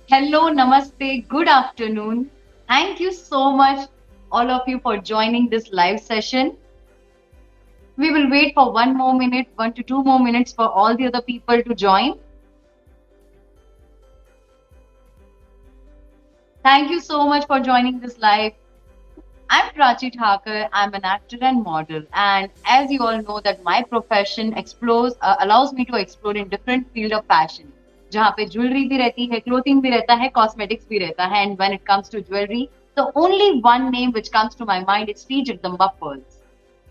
Hello, namaste, good afternoon. Thank you so much, all of you, for joining this live session. We will wait for 1 more minute, 1 to 2 more minutes for all the other people to join. Thank you so much for joining this live. I'm Prachi Thakur. I'm an actor and model, and as you all know, that my profession explores allows me to explore in different field of fashion. जहाँ पे jewellery भी रहती है, clothing भी रहता है, cosmetics भी रहता है, and when it comes to jewelry, the only one name which comes to my mind is Sri Jagdamba Pearls.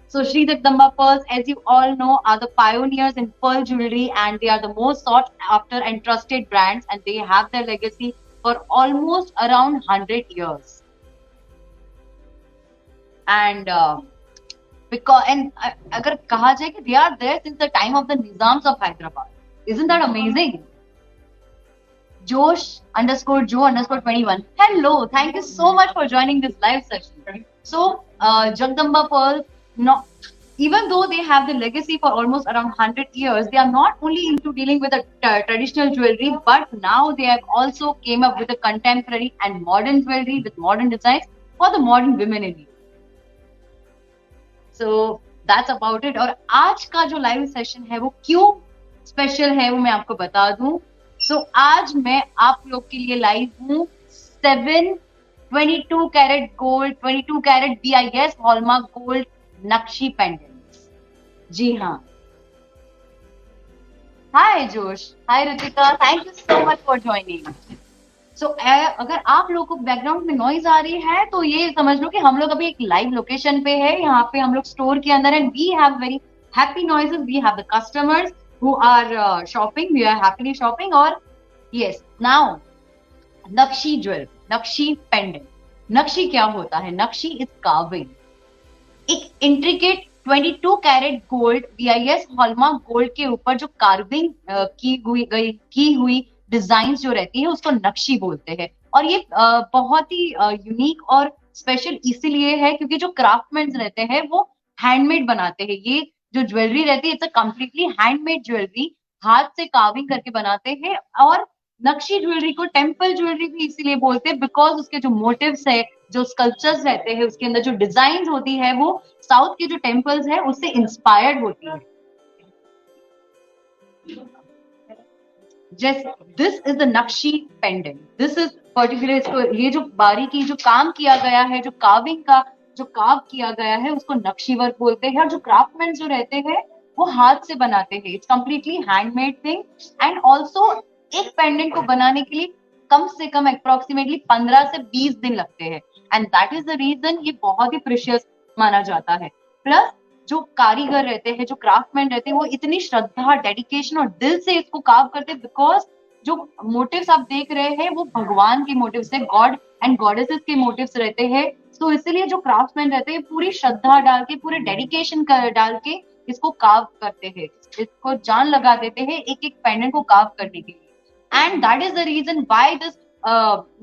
So Sri Jagdamba Pearls, as you all know, are the pioneers in pearl jewelry, and they are the most sought after and trusted brands, and they have their legacy for almost around 100 years. And अगर कहा जाए कि they are there since the time of the Nizams of Hyderabad. Isn't that amazing? Josh_Joe_21. Hello, thank you so much for joining this live session. So, Jagdamba Pearl, even though they have the legacy for almost around 100 years, they are not only into dealing with the traditional jewelry, but now they have also came up with a contemporary and modern jewelry with modern designs for the modern women in India. So that's about it. और आज का जो live session है वो क्यों special है वो मैं आपको बता दूं. So आज मैं आप लोग के लिए लाइव हूँ 22 carat gold, 22 carat BIS hallmark gold nakshi pendant. जी हाँ. Hi Josh, hi Ritika, thank you so much for joining. So अगर आप लोगों को बैकग्राउंड में नॉइज आ रही है तो ये समझ लो कि हम लोग अभी एक लाइव लोकेशन पे है. यहाँ पे हम लोग स्टोर के अंदर and we have very happy noises. We have the customers who are shopping. We are happily shopping. और yes, now nakshi jewellery, nakshi pendant. Nakshi क्या होता है? Nakshi is carving. एक intricate 22 carat gold BIS hallmark gold के ऊपर जो कार्विंग की हुई डिजाइन जो रहती है उसको नक्शी बोलते हैं. और ये बहुत ही यूनिक और स्पेशल इसीलिए है क्योंकि जो क्राफ्टमैन रहते हैं वो हैंडमेड बनाते हैं. ये जो ज्वेलरी रहती है it's a completely handmade jewellery, हाथ से कार्विंग करके बनाते हैं. और नक्शी ज्वेलरी को टेम्पल ज्वेलरी भी इसीलिए बोलते हैं बिकॉज उसके जो मोटिव्स है, जो स्कल्पचर्स रहते हैं, उसके अंदर जो डिजाइन होती है वो साउथ के जो टेम्पल्स है उससे इंस्पायर्ड होती है. Just this is the नक्शी pendant. This is particular. इसको ये जो बारीकी जो काम किया गया है, जो कार्विंग का जो कार्व किया गया है उसको नक्शी वर्क बोलते हैं. और जो क्राफ्टमैन जो रहते हैं वो हाथ से बनाते हैं. It's completely handmade thing. And also एक पेंडेंट को बनाने के लिए कम से कम अप्रोक्सीमेटली 15 से 20 दिन लगते हैं. And that is the reason ये बहुत ही प्रीशियस माना जाता है. प्लस जो कारीगर रहते हैं, जो क्राफ्टमैन रहते हैं, वो इतनी श्रद्धा, डेडिकेशन और दिल से इसको कार्व करते हैं बिकॉज जो मोटिव्स आप देख रहे हैं वो भगवान के मोटिव्स है, गॉड एंड गॉडेसेस के मोटिव्स रहते हैं. तो इसलिए जो क्राफ्टमैन रहते हैं पूरी श्रद्धा डाल के, पूरे डेडिकेशन डाल के इसको कार्व करते हैं. इसको जान लगा देते हैं एक एक पेंडेंट को कार्व करने के लिए. And that is the reason why this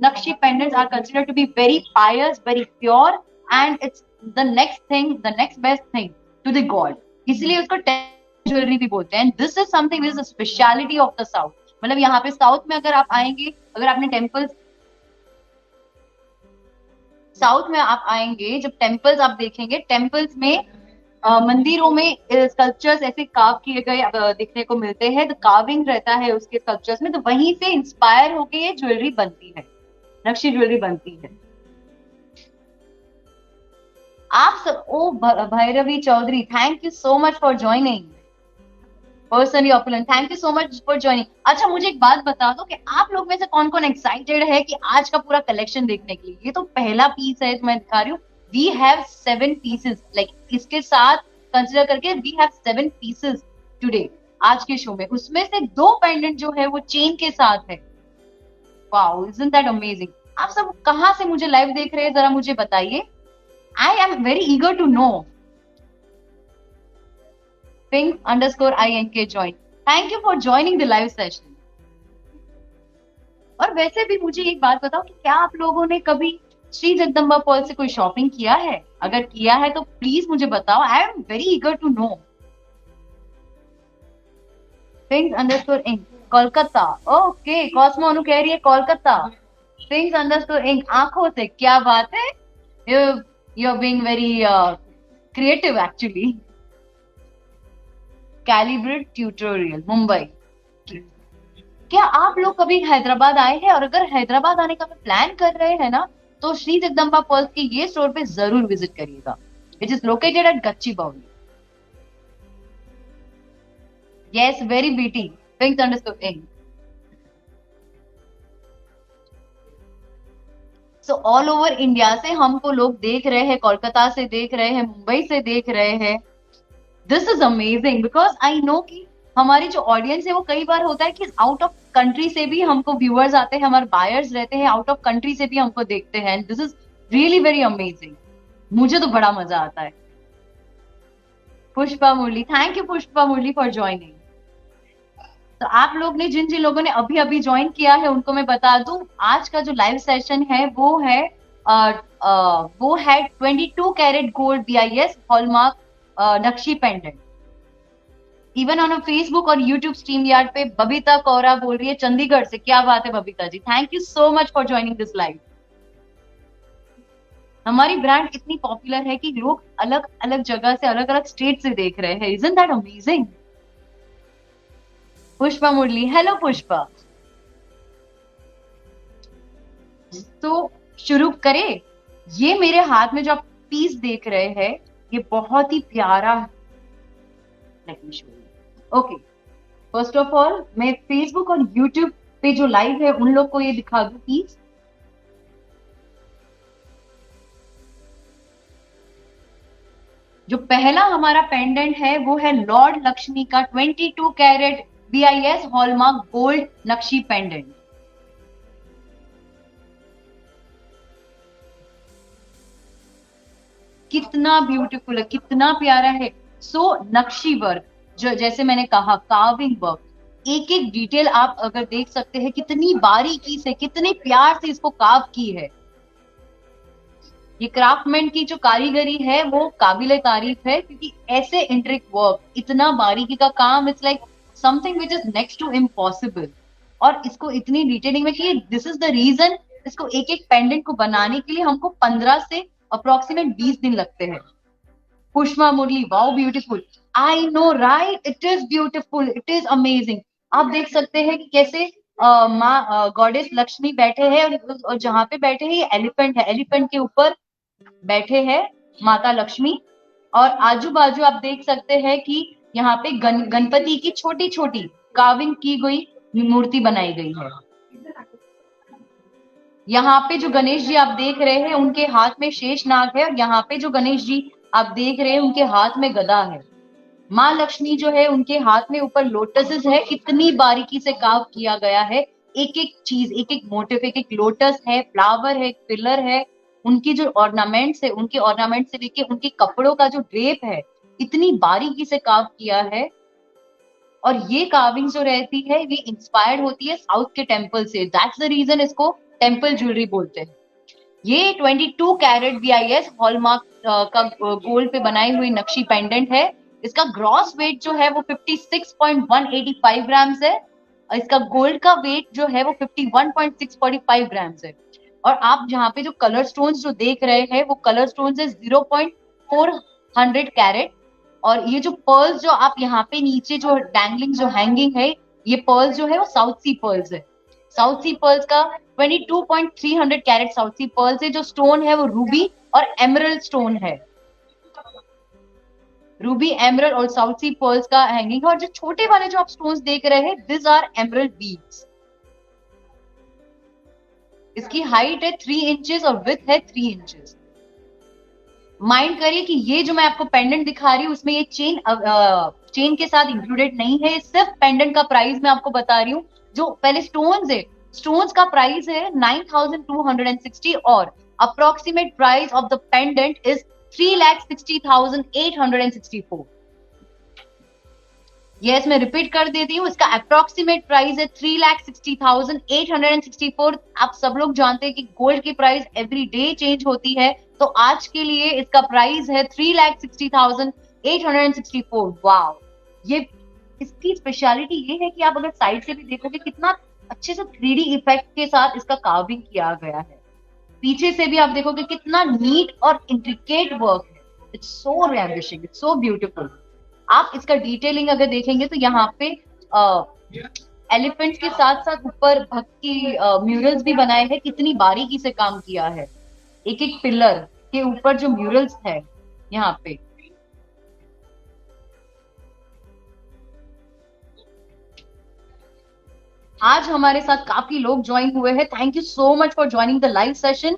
nakshi pendants are considered to be very pious, very pure, and it's the next thing, the next best thing to the God. इसलिए उसको ज्वेलरी भी बोलते हैं. This is something, this is a speciality of the south. मतलब यहाँ पे south में अगर आप आएंगे, अगर आपने टेम्पल्स, साउथ में आप आएंगे, जब टेम्पल्स आप देखेंगे, टेम्पल्स में मंदिरों में स्कल्पचर्स ऐसे कार्व किए गए देखने को मिलते हैं. तो कार्विंग रहता है उसके स्कल्पचर्स में, तो वहीं से इंस्पायर होके ये ज्वेलरी बनती है, नक्शी ज्वेलरी बनती है. आप सब, ओ Bhairavi Chaudhary, thank you so much for joining. Personally opulent, thank you so much for joining. अच्छा, मुझे एक बात बता दो कि आप लोग में से कौन कौन एक्साइटेड है कि आज का पूरा कलेक्शन देखने के लिए? ये तो पहला पीस है मैं दिखा रही हूँ. वी हैव 7 पीसेस, लाइक इसके साथ कंसिडर करके वी हैव 7 पीसेस टुडे आज के शो में. उसमें से 2 पेंडेंट जो है वो चेन के साथ है. Wow, isn't that amazing. आप सब कहाँ से मुझे लाइव देख रहे हैं जरा मुझे बताइए. I am very eager to know. Pink_INK join. Thank you for joining the live session. और वैसे भी मुझे एक बात बताओ कि क्या आप लोगों ने कभी श्री जगदम्बा पर्ल से कोई शॉपिंग किया है? अगर किया है तो प्लीज मुझे बताओ, I am very eager to know. Things understood inc, Kolkata. Okay, cosmo Anu कह रही है कोलकाता। थिंग्स अंडरस्टूड इंक, आंखों से, क्या बात है, you are being very creative actually. Calibrate tutorial, Mumbai. क्या आप लोग कभी हैदराबाद आए हैं? और अगर हैदराबाद आने का प्लान कर रहे हैं ना, तो श्री जगदम्बा पर्ल्स के ये स्टोर पे जरूर विजिट करिएगा, which is located at Gachibowli. Yes, very BT, things understood inc. So all over India से हमको लोग देख रहे हैं, कोलकाता से देख रहे हैं, मुंबई से देख रहे हैं। This is amazing because I know कि हमारी जो ऑडियंस है वो कई बार होता है कि आउट ऑफ कंट्री से भी हमको व्यूअर्स आते हैं, हमारे बायर्स रहते हैं आउट ऑफ कंट्री से भी हमको देखते हैं। This is really very amazing, मुझे तो बड़ा मजा आता है। Pushpa Murali, thank you Pushpa Murali for joining. तो आप लोग ने, जिन जिन लोगों ने अभी अभी ज्वाइन किया है उनको मैं बता दूं, आज का जो लाइव सेशन है वो है 22 carat gold BIS hallmark nakshi pendant. Even on Facebook और यूट्यूब स्ट्रीम यार्ड पे बबीता कौरा बोल रही है चंडीगढ़ से। क्या बात है Babita ji, thank you so much for joining this live. हमारी ब्रांड इतनी पॉपुलर है कि लोग अलग अलग जगह से, अलग अलग स्टेट से देख रहे हैं। Isn't that amazing? Pushpa Murali, hello Pushpa. तो शुरू करें। ये मेरे हाथ में जो आप पीस देख रहे हैं, ये बहुत ही प्यारा। ओके, फर्स्ट ऑफ ऑल मैं फेसबुक और यूट्यूब पे जो लाइव है उन लोग को ये दिखा दूं प्लीज। जो पहला हमारा पेंडेंट है वो है लॉर्ड लक्ष्मी का 22 carat BIS hallmark gold nakshi pendant. कितना ब्यूटीफुल है, कितना प्यारा है। सो नक्शी वर्क, जो जैसे मैंने कहा कार्विंग वर्क, एक एक डिटेल आप अगर देख सकते हैं, कितनी बारीकी से, कितने प्यार से इसको कार्व की है। ये क्राफ्टमैन की जो कारीगरी है वो काबिले तारीफ है, क्योंकि ऐसे इंट्रिक वर्क, इतना बारीकी का काम, it's like something which is next to impossible. और इसको इतनी डिटेलिंग में कि दिस इज द रीजन इसको एक एक पेंडेंट को बनाने के लिए हमको 15 से अप्रोक्सीमेट 20 दिन लगते हैं। Pushpa Murali, wow beautiful, I know right, it is beautiful, it is amazing. आप देख सकते हैं कि कैसे माँ गॉडेस लक्ष्मी बैठे हैं, और जहां पे बैठे हैं ये एलिफेंट है, एलिफेंट के ऊपर बैठे हैं माता लक्ष्मी। और आजू बाजू आप देख सकते हैं कि यहाँ पे गणपति की छोटी छोटी कार्विंग की गई मूर्ति बनाई गई है। यहाँ पे जो गणेश जी आप देख रहे हैं उनके हाथ में शेष नाग है, और यहाँ पे जो गणेश जी आप देख रहे हैं उनके हाथ में गदा है। माँ लक्ष्मी जो है उनके हाथ में ऊपर लोटसेस है, कितनी बारीकी से कार्व किया गया है। एक एक चीज, एक एक मोटिव, एक एक लोटस है, फ्लावर है, पिलर है, उनकी जो ऑर्नामेंट्स है, उनके ऑर्नामेंट से लेके उनके कपड़ों का जो ड्रेप है, इतनी बारीकी से कार्व किया है। और ये कार्विंग जो रहती है ये इंस्पायर्ड होती है साउथ के टेम्पल से, दैट्स द रीजन इसको टेम्पल ज्वेलरी बोलते हैं। ये 22 कैरेट BIS हॉलमार्क का गोल्ड पे बनाई हुई नक्शी पेंडेंट है। इसका ग्रॉस वेट जो है वो 56.185 ग्राम्स है, और इसका गोल्ड का वेट जो है वो 51.645 ग्राम्स है। और आप यहाँ पे जो कलर स्टोन्स जो देख रहे हैं वो कलर स्टोन्स है 0.400 कैरेट। और ये जो पर्ल्स जो आप यहाँ पे नीचे जो डैंगलिंग जो हैंगिंग है, ये पर्ल्स जो है वो साउथ सी पर्ल्स है। साउथ सी पर्ल्स का 22.300 कैरेट साउथ सी पर्ल्स है। जो स्टोन है वो रूबी और एमरल्ड स्टोन है, रूबी, एमरल्ड और साउथ सी पर्ल्स का हैंगिंग है। और जो छोटे वाले जो आप स्टोन्स देख रहे हैं, दिस आर एमरल्ड बीड्स। इसकी हाइट है 3 इंचेस और विड्थ है 3 इंचेस। माइंड करिए कि ये जो मैं आपको पेंडेंट दिखा रही हूँ उसमें ये चेन के साथ इंक्लूडेड नहीं है, सिर्फ पेंडेंट का प्राइस मैं आपको बता रही हूँ। जो पहले स्टोन्स है, स्टोन्स का प्राइस है 9260, और approximate price of the pendant is 3,60,864। Yes, मैं रिपीट कर देती हूँ, इसका अप्रोक्सीमेट प्राइस है 3,60,864। आप सब लोग जानते हैं कि गोल्ड की प्राइस एवरी डे चेंज होती है, तो आज के लिए इसका प्राइस है 3,60,864। वाओ! ये इसकी स्पेशलिटी ये है कि आप अगर साइड से भी देखोगे कितना अच्छे से 3D इफेक्ट के साथ इसका कार्विंग किया गया है। पीछे से भी आप देखोगे कितना नीट और इंट्रिकेट वर्क है। It's so ravishing, it's so beautiful. आप इसका डिटेलिंग अगर देखेंगे तो यहाँ पे एलिफेंट्स के साथ साथ ऊपर भक्त की म्यूरल्स भी बनाए हैं, कितनी बारीकी से काम किया है। एक एक पिलर के ऊपर जो म्यूरल्स है यहाँ पे। आज हमारे साथ काफी लोग ज्वाइन हुए हैं। Thank you so much for joining the live session.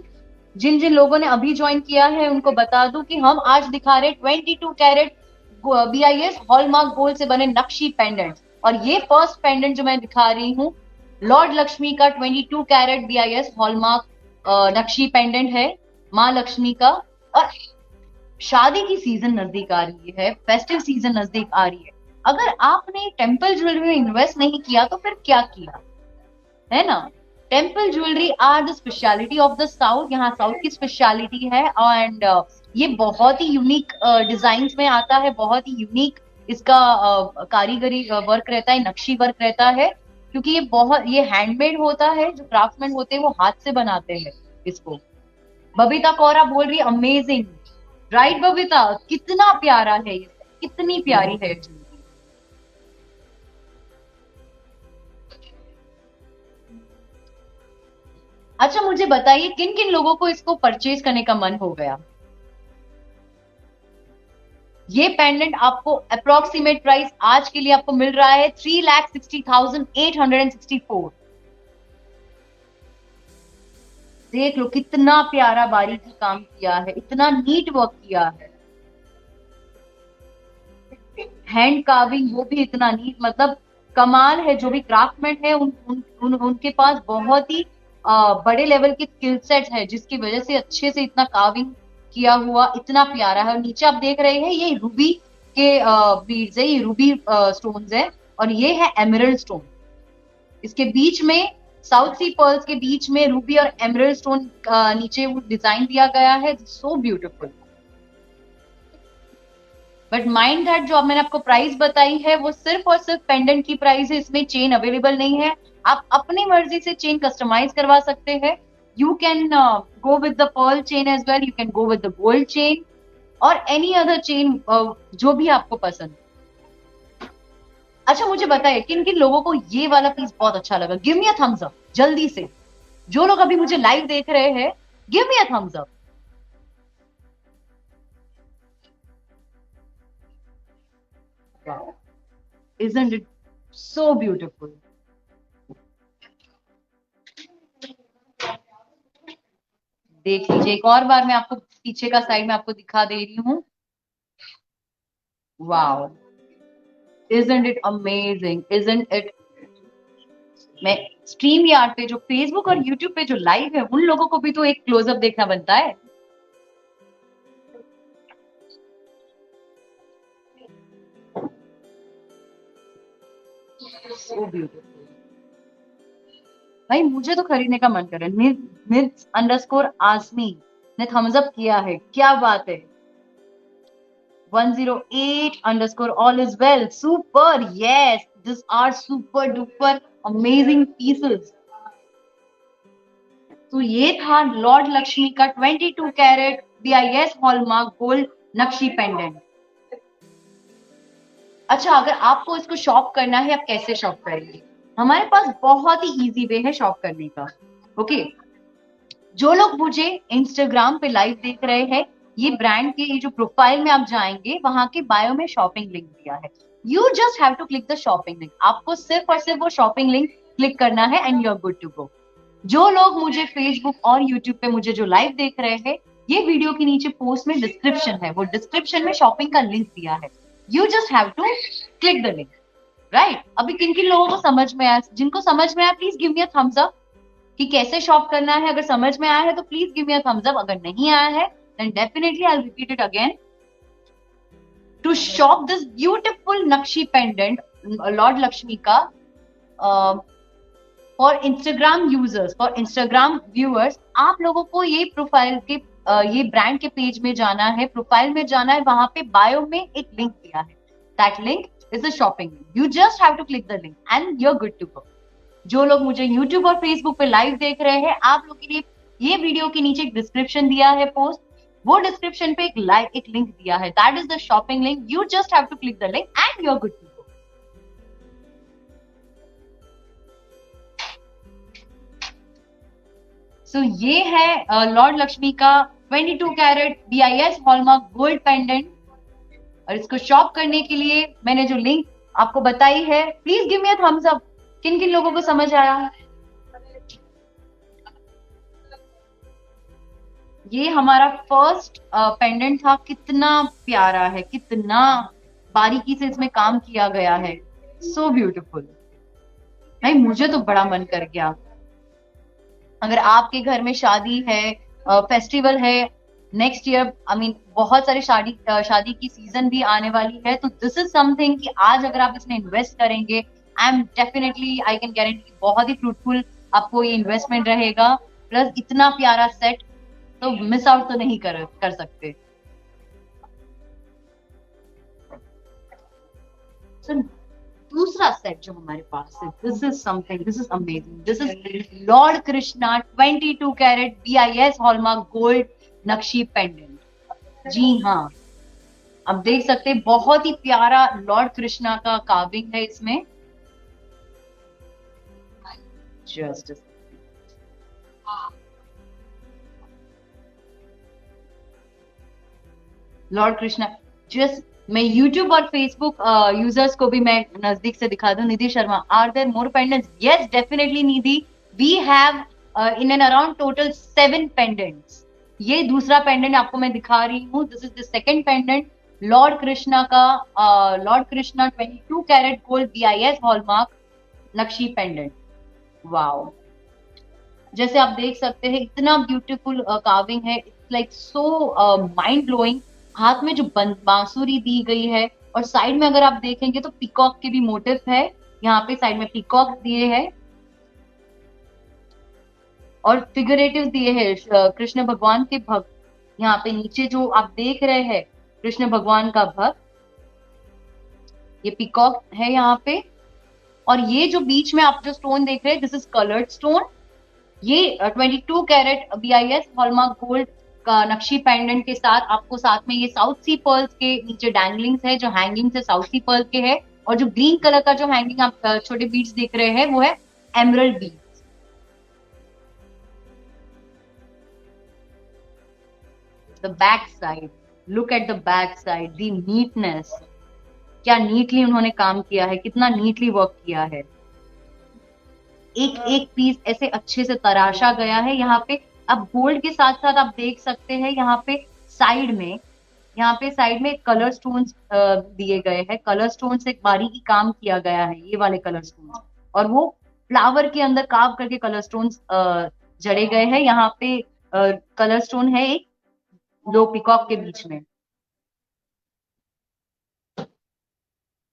जिन जिन लोगों ने अभी ज्वाइन किया है उनको बता दूं कि हम आज दिखा रहे 22 कैरेट BIS हॉलमार्क गोल्ड से बने नक्शी पेंडेंट, और ये फर्स्ट पेंडेंट जो मैं दिखा रही हूँ लॉर्ड लक्ष्मी का 22 carat BIS hallmark nakshi pendant है, माँ लक्ष्मी का। और शादी की सीजन नजदीक आ रही है, फेस्टिव सीजन नजदीक आ रही है। अगर आपने टेम्पल ज्वेलरी में इन्वेस्ट नहीं किया तो फिर क्या किया, है ना। Temple jewellery are the speciality of the south, यहाँ साउथ की स्पेशलिटी है। एंड ये बहुत ही यूनिक डिजाइन में आता है, बहुत ही यूनिक इसका कारीगरी वर्क रहता है, नक्शी वर्क रहता है, क्योंकि ये हैंडमेड होता है। जो क्राफ्टमैन होते हैं वो हाथ से बनाते हैं इसको। बबीता कौरा बोल रही अमेजिंग, राइट बबीता, कितना प्यारा है ये, कितनी प्यारी है। अच्छा मुझे बताइए किन किन लोगों को इसको परचेज करने का मन हो गया। ये पेंडेंट आपको अप्रोक्सीमेट प्राइस आज के लिए आपको मिल रहा है 3,60,864। देख लो कितना प्यारा बारीकी काम किया है, इतना नीट वर्क किया है, हैंड कार्विंग वो भी इतना नीट, मतलब कमाल है। जो भी क्राफ्टमैन है उनके पास बहुत ही बड़े लेवल की स्किल सेट है, जिसकी वजह से अच्छे से इतना कार्विंग किया हुआ इतना प्यारा है। और नीचे आप देख रहे हैं ये रूबी के बीड्स है, ये रूबी स्टोन्स है, और ये है एमरल्ड स्टोन। इसके बीच में साउथ सी पर्ल्स के बीच में रूबी और एमरल्ड स्टोन नीचे वो डिजाइन दिया गया है, so beautiful. But mind that जो अब मैंने आपको प्राइस बताई है वो सिर्फ और सिर्फ पेंडेंट की प्राइस है, इसमें चेन अवेलेबल नहीं है। आप अपनी मर्जी से चेन कस्टमाइज करवा सकते हैं। You can go with the pearl chain as well, you can go with the gold chain और एनी अदर चेन, जो भी आपको पसंद। अच्छा मुझे बताइए किन किन लोगों को ये वाला पीस बहुत अच्छा लगा। Give me a thumbs up जल्दी से, जो लोग अभी मुझे लाइव देख रहे हैं, give me a thumbs up. Isn't it so beautiful? देख लीजिए एक और बार, मैं आपको पीछे का साइड में आपको दिखा दे रही हूँ। Wow, isn't it amazing, isn't it। मैं स्ट्रीम यार्ड पे, जो फेसबुक और यूट्यूब पे जो लाइव है, उन लोगों को भी तो एक क्लोजअप देखना बनता है। So beautiful. भाई मुझे तो खरीदने का मन कर रहा है। मिर्च_आसमी ने थम्स अप किया है, क्या बात है। 108_ all is well, super, yes, these are super duper amazing pieces। तो ये था लॉर्ड लक्ष्मी का 22 carat BIS hallmark gold nakshi pendant. अच्छा अगर आपको इसको शॉप करना है, आप कैसे शॉप करेंगे। हमारे पास बहुत ही इजी वे है शॉप करने का। ओके, जो लोग मुझे इंस्टाग्राम पे लाइव देख रहे हैं, ये ब्रांड के ये जो प्रोफाइल में आप जाएंगे, वहां के बायो में शॉपिंग लिंक दिया है। You just have to click the shopping link. आपको सिर्फ और सिर्फ वो शॉपिंग लिंक क्लिक करना है and you are good to go. जो लोग मुझे फेसबुक और यूट्यूब पे मुझे जो लाइव देख रहे हैं, ये वीडियो के नीचे पोस्ट में डिस्क्रिप्शन है, वो डिस्क्रिप्शन में शॉपिंग का लिंक दिया है। You just have to click the link, right. अभी किन किन लोगों को समझ में आया, जिनको समझ में आया please give me a thumbs up कि कैसे शॉप करना है। अगर समझ में आया है तो please give me a thumbs up, अगर नहीं आया है then definitely I will repeat it again. to shop this beautiful Nakshi pendant, Lord Lakshmi का, for Instagram users, for Instagram viewers, आप लोगों को ये प्रोफाइल के ये ब्रांड के पेज में जाना है, प्रोफाइल में जाना है, वहां पे बायो में एक लिंक दिया है. That link is a shopping link. You just have to click the link and you're good to go. जो लोग मुझे YouTube और Facebook पे लाइव देख रहे हैं, आप लोग के लिए ये वीडियो के नीचे एक डिस्क्रिप्शन दिया है पोस्ट, वो डिस्क्रिप्शन पे एक लिंक दिया है. That is the shopping link. You just have to click the link and you are good to go. So ये है लॉर्ड लक्ष्मी का 22 carat BIS hallmark gold pendant. और इसको शॉप करने के लिए मैंने जो लिंक आपको बताई है, please give me a thumbs up. किन किन लोगों को समझ आया? ये हमारा फर्स्ट पेंडेंट था. कितना प्यारा है, कितना बारीकी से इसमें काम किया गया है. So beautiful. भाई मुझे तो बड़ा मन कर गया. अगर आपके घर में शादी है, फेस्टिवल है नेक्स्ट ईयर, आई मीन बहुत सारे शादी की सीजन भी आने वाली है, तो दिस इज समथिंग कि आज अगर आप इसमें इन्वेस्ट करेंगे, आई कैन गारंटी बहुत ही फ्रूटफुल आपको ये इन्वेस्टमेंट रहेगा. प्लस इतना प्यारा सेट तो मिस आउट तो नहीं कर सकते. So, दूसरा सेट जो हमारे पास है, this is something, this is amazing. This is Lord Krishna 22 carat BIS hallmark gold nakshi pendant. जी हाँ, अब देख सकते हैं बहुत ही प्यारा लॉर्ड कृष्णा का कार्विंग है इसमें. Just lord Krishna. जस्ट मैं YouTube और Facebook यूजर्स को भी मैं नजदीक से दिखा दूं. Nidhi Sharma, are there more pendants? Yes definitely Nidhi, we have in and around total 7 pendants. ये दूसरा पेंडेंट आपको मैं दिखा रही हूँ. This is the second pendant lord Krishna का, lord Krishna 22 carat gold BIS hallmark nakshi pendant. Wow, जैसे आप देख सकते हैं इतना ब्यूटीफुल कार्विंग है. It's like so mind blowing. हाथ में जो बांसुरी दी गई है, और साइड में अगर आप देखेंगे तो पीकॉक के भी मोटिव है. यहाँ पे साइड में पीकॉक दिए हैं और फिगरेटिव दिए हैं कृष्ण भगवान के भक्त. यहाँ पे नीचे जो आप देख रहे हैं कृष्ण भगवान का भक्त, ये पीकॉक है यहाँ पे. और ये जो बीच में आप जो स्टोन देख रहे हैं, दिस इज कलर्ड स्टोन. ये 22 कैरेट BIS हॉलमार्क गोल्ड का नक्शी पेंडेंट के साथ आपको साथ में ये साउथ सी पर्ल्स के नीचे डैंगलिंग्स है, जो हैंगिंग्स है साउथ सी पर्ल के है. और जो ग्रीन कलर का जो हैंगिंग आप छोटे बीड्स देख रहे हैं, वो है emerald beads. The back side, look at the back side, the neatness. क्या नीटली उन्होंने काम किया है, कितना नीटली वर्क किया है. एक एक पीस ऐसे अच्छे से तराशा गया है. यहाँ पे अब गोल्ड के साथ साथ आप देख सकते हैं यहाँ पे साइड में कलर स्टोन्स दिए गए हैं. कलर स्टोन से बारीकी काम किया गया है, ये वाले कलर स्टोन्स. और वो फ्लावर के अंदर कार्व करके कलर स्टोन्स जड़े गए हैं. यहाँ पे कलर स्टोन है एक, दो पिकॉक के बीच में.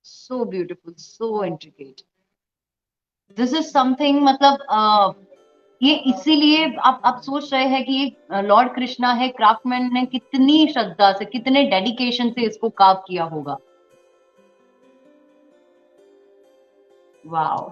So beautiful, so intricate. This is something, मतलब ये इसीलिए आप सोच रहे हैं कि ये लॉर्ड कृष्णा है, क्राफ्टमैन ने कितनी श्रद्धा से, कितने डेडिकेशन से इसको कार्व किया होगा. वाओ.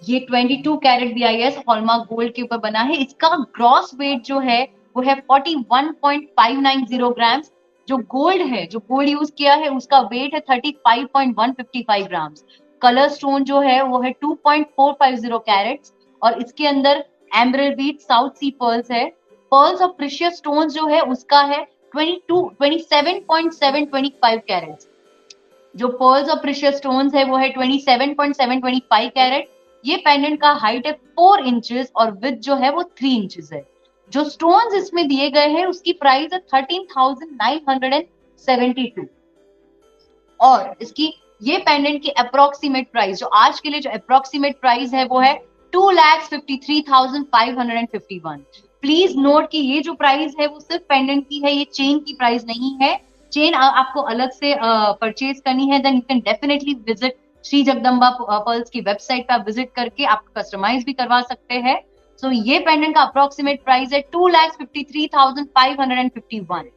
ये 22 कैरेट BIS हॉलमार्क गोल्ड के ऊपर बना है. इसका ग्रॉस वेट जो है वो है 41.590 ग्राम्स. जो गोल्ड है, जो गोल्ड यूज किया है, उसका वेट है 35.155 ग्राम्स. कलर स्टोन जो है वो है 2.450 कैरेट्स. और इसके अंदर emerald Beed, south sea pearls है. पर्ल्स ऑफ प्रीशियस स्टोन्स जो है उसका है 27.725 कैरेट्स. जो पर्ल्स ऑफ प्रीशियस स्टोन्स है वो है 27.725 कैरेट. ये पेंडेंट का हाइट है 4 इंचेस और विड्थ जो है वो 3 इंचेस है. जो स्टोन्स इसमें दिए गए हैं उसकी प्राइस है 13,972. और इसकी ये पेंडेंट की अप्रोक्सीमेट प्राइस, जो आज के लिए जो अप्रोक्सीमेट प्राइस है वो है 2,53,551. प्लीज नोट कि ये जो प्राइस है वो सिर्फ पेंडेंट की है, ये चेन की प्राइस नहीं है। चेन आपको अलग से परचेज करनी है, then you can definitely visit Shri Jagdamba pearls की वेबसाइट पे आप विजिट करके आप कस्टमाइज भी करवा सकते हैं। सो ये पेंडेंट का अप्रोक्सीमेट प्राइस है 2,53,551।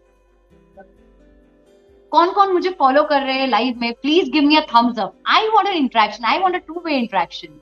कौन कौन मुझे फॉलो कर रहे हैं लाइव में, please give me a thumbs up. I want an interaction, I want a two way interaction.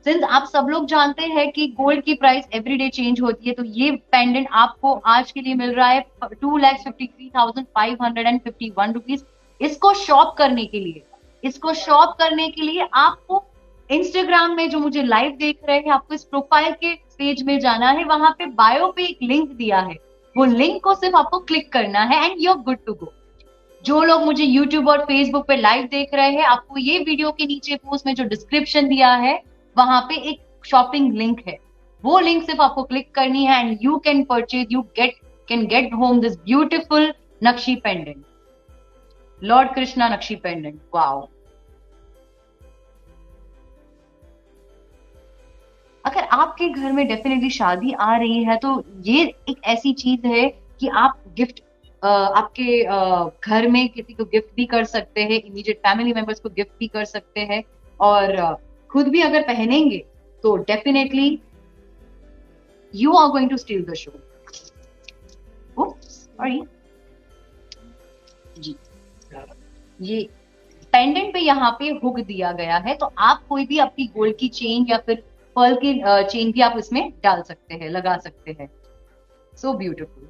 Since आप सब लोग जानते हैं कि गोल्ड की प्राइस एवरीडे चेंज होती है, तो ये पेंडेंट आपको आज के लिए मिल रहा है 2,53,551 रुपीज। इसको शॉप करने के लिए, इसको शॉप करने के लिए आपको इंस्टाग्राम में जो मुझे लाइव देख रहे हैं, आपको इस प्रोफाइल के पेज में जाना है, वहां पे बायो पे एक लिंक दिया है, वो लिंक को सिर्फ आपको क्लिक करना है and you are good to go. जो लोग मुझे यूट्यूब और फेसबुक पे लाइव देख रहे हैं, आपको ये वीडियो के नीचे पोस्ट में जो डिस्क्रिप्शन दिया है, वहां पे एक शॉपिंग लिंक है, वो लिंक सिर्फ आपको क्लिक करनी है and you can purchase, you can get home this beautiful नक्शी pendant, lord Krishna nakshi pendant. Wow. अगर आपके घर में डेफिनेटली शादी आ रही है, तो ये एक ऐसी चीज है कि आप गिफ्ट आपके घर में किसी को गिफ्ट भी कर सकते हैं, इमीडिएट फैमिली मेंबर्स को गिफ्ट भी कर सकते हैं, और खुद भी अगर पहनेंगे तो definitely you are going to steal the show. Sorry जी, ये पेंडेंट पे यहाँ पे हुक दिया गया है, तो आप कोई भी अपनी गोल्ड की चेन या फिर पर्ल की चेन भी आप इसमें डाल सकते हैं, लगा सकते हैं। So beautiful.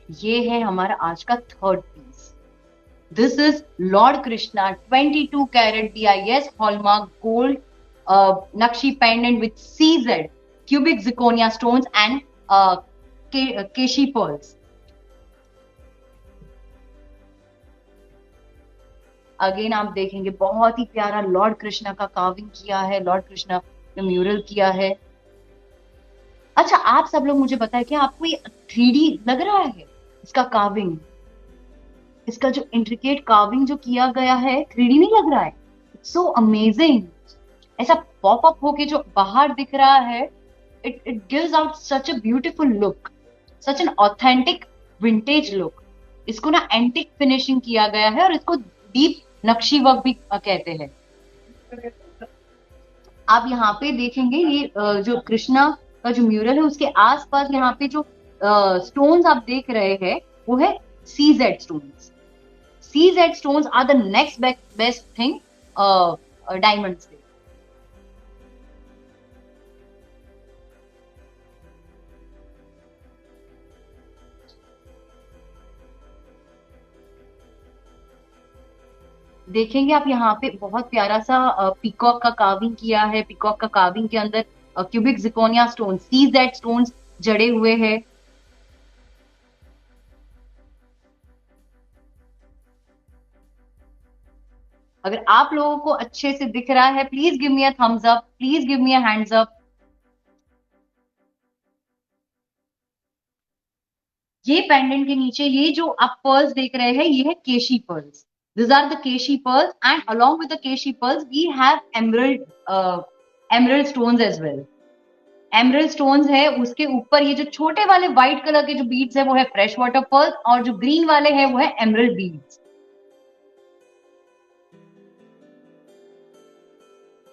ये है हमारा आज का third piece. This is Lord Krishna 22 carat BIS hallmark gold nakshi pendant with CZ cubic zirconia stones and keshi pearls. Again आप देखेंगे बहुत ही प्यारा लॉर्ड कृष्णा का कार्विंग किया है, लॉर्ड कृष्णा ने म्यूरल किया है। अच्छा, आप सब लोग मुझे बताएं, क्या आपको ये 3D लग रहा है? इसका कार्विंग, इसका जो इंट्रिकेट कार्विंग जो किया गया है, 3D नहीं लग रहा है? It's so amazing. ऐसा पॉप अप होके जो बाहर दिख रहा है, it gives out such a beautiful look, such an authentic vintage look. इसको ना एंटिक फिनिशिंग किया गया है और इसको डीप नक्शी वर्क भी कहते हैं। आप यहाँ पे देखेंगे ये जो कृष्णा का जो म्यूरल है, उसके आसपास यहाँ पे जो स्टोन्स आप देख रहे हैं, वो है CZ stones. CZ stones are the next best thing diamond से। देखेंगे आप यहाँ पे बहुत प्यारा सा पीकॉक का कार्विंग किया है। पीकॉक का कार्विंग के अंदर क्यूबिक जिकोनिया स्टोन, CZ स्टोन्स जड़े हुए हैं। अगर आप लोगों को अच्छे से दिख रहा है, please give me a thumbs up, please give me a hands up. ये पेंडेंट के नीचे ये जो आप पर्ल्स देख रहे हैं, ये है केशी pearls. These are the Keshi pearls, and along with the Keshi pearls, we have emerald stones as well. Emerald stones है, उसके ऊपर ये जो छोटे वाले व्हाइट कलर के जो बीड्स है वो है फ्रेश वाटर पर्ल्स, और जो ग्रीन वाले हैं वो है एमरल्ड बीड्स।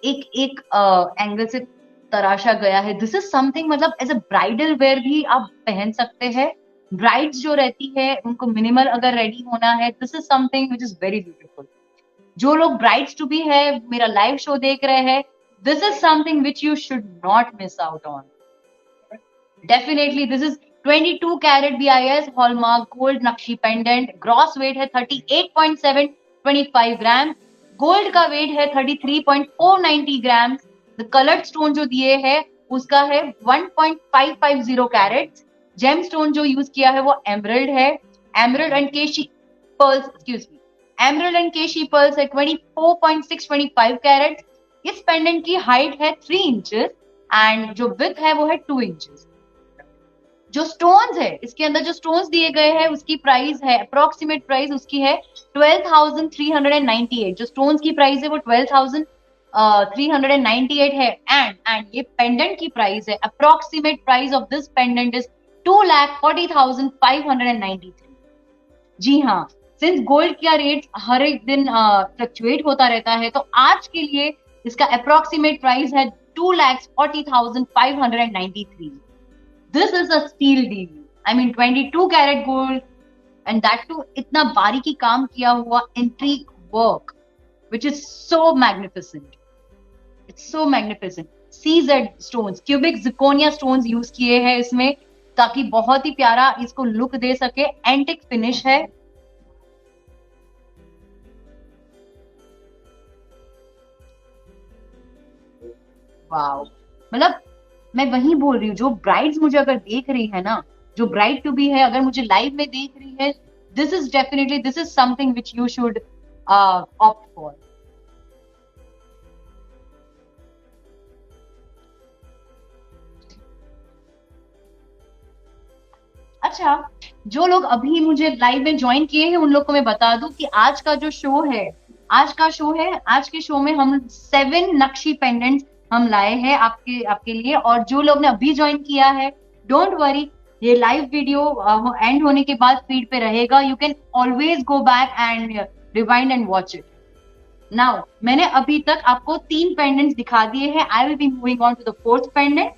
एक एक एंगल से तराशा गया है। दिस इज समथिंग, मतलब एज अ ब्राइडल वेयर भी आप पहन सकते हैं। ब्राइड्स जो रहती है उनको मिनिमल अगर रेडी होना है, this is something which is very beautiful. जो लोग ब्राइड्स टू बी है, मेरा लाइव शो देख रहे हैं, this is something which you should not miss out on. Definitely this is 22 carat BIS hallmark gold nakshi pendant. Gross weight है 38.7, 25 ग्राम। Gold का wait है 33.490 ग्राम। द कलर्ड स्टोन जो दिए हैं उसका है 1.550 कैरेट्स। जेम स्टोन जो यूज किया है वो एमरल्ड है, emerald and Keshi pearls, excuse me, emerald and Keshi pearls है 24.625 कैरेट्स। इस पेंडेंट की हाइट है 3 इंचेस एंड जो विड्थ है वो है 2 इंचेस। जो स्टोन्स है इसके अंदर, जो स्टोन्स दिए गए हैं उसकी प्राइस है, अप्रोक्सीमेट प्राइस उसकी है 12,398। जो स्टोन्स की प्राइस है वो 12,398 है। एंड ये पेंडेंट की प्राइस है, approximate price of this pendant is 2,40,593। जी हाँ, सिंस गोल्ड का रेट हर एक दिन फ्लक्चुएट होता रहता है, तो आज के लिए इसका अप्रोक्सीमेट प्राइस है 2,40,593। This is a steal deal. I mean 22 carat गोल्ड and that too इतना बारीकी काम किया हुआ intrigue work which is so magnificent. It's so magnificent. CZ stones, cubic zirconia stones use किए हैं इसमें ताकि बहुत ही प्यारा इसको लुक दे सके। एंटिक फिनिश है। वाओ, मतलब मैं वही बोल रही हूँ, जो ब्राइड्स मुझे अगर देख रही है ना, जो ब्राइड टू बी है अगर मुझे लाइव में देख रही है, this is definitely, this is something which you should opt for. अच्छा, जो लोग अभी मुझे लाइव में ज्वाइन किए हैं उन लोग को मैं बता दूं कि आज का जो शो है, आज के शो में हम 7 नक्शी पेंडेंट्स हम लाए हैं आपके लिए। और जो लोग ने अभी ज्वाइन किया है, डोंट वरी, ये लाइव वीडियो एंड होने के बाद फीड पे रहेगा। You can always go back and rewind and watch it. Now मैंने अभी तक आपको 3 पेंडेंट्स दिखा दिए हैं। I will be moving on to the 4th pendant.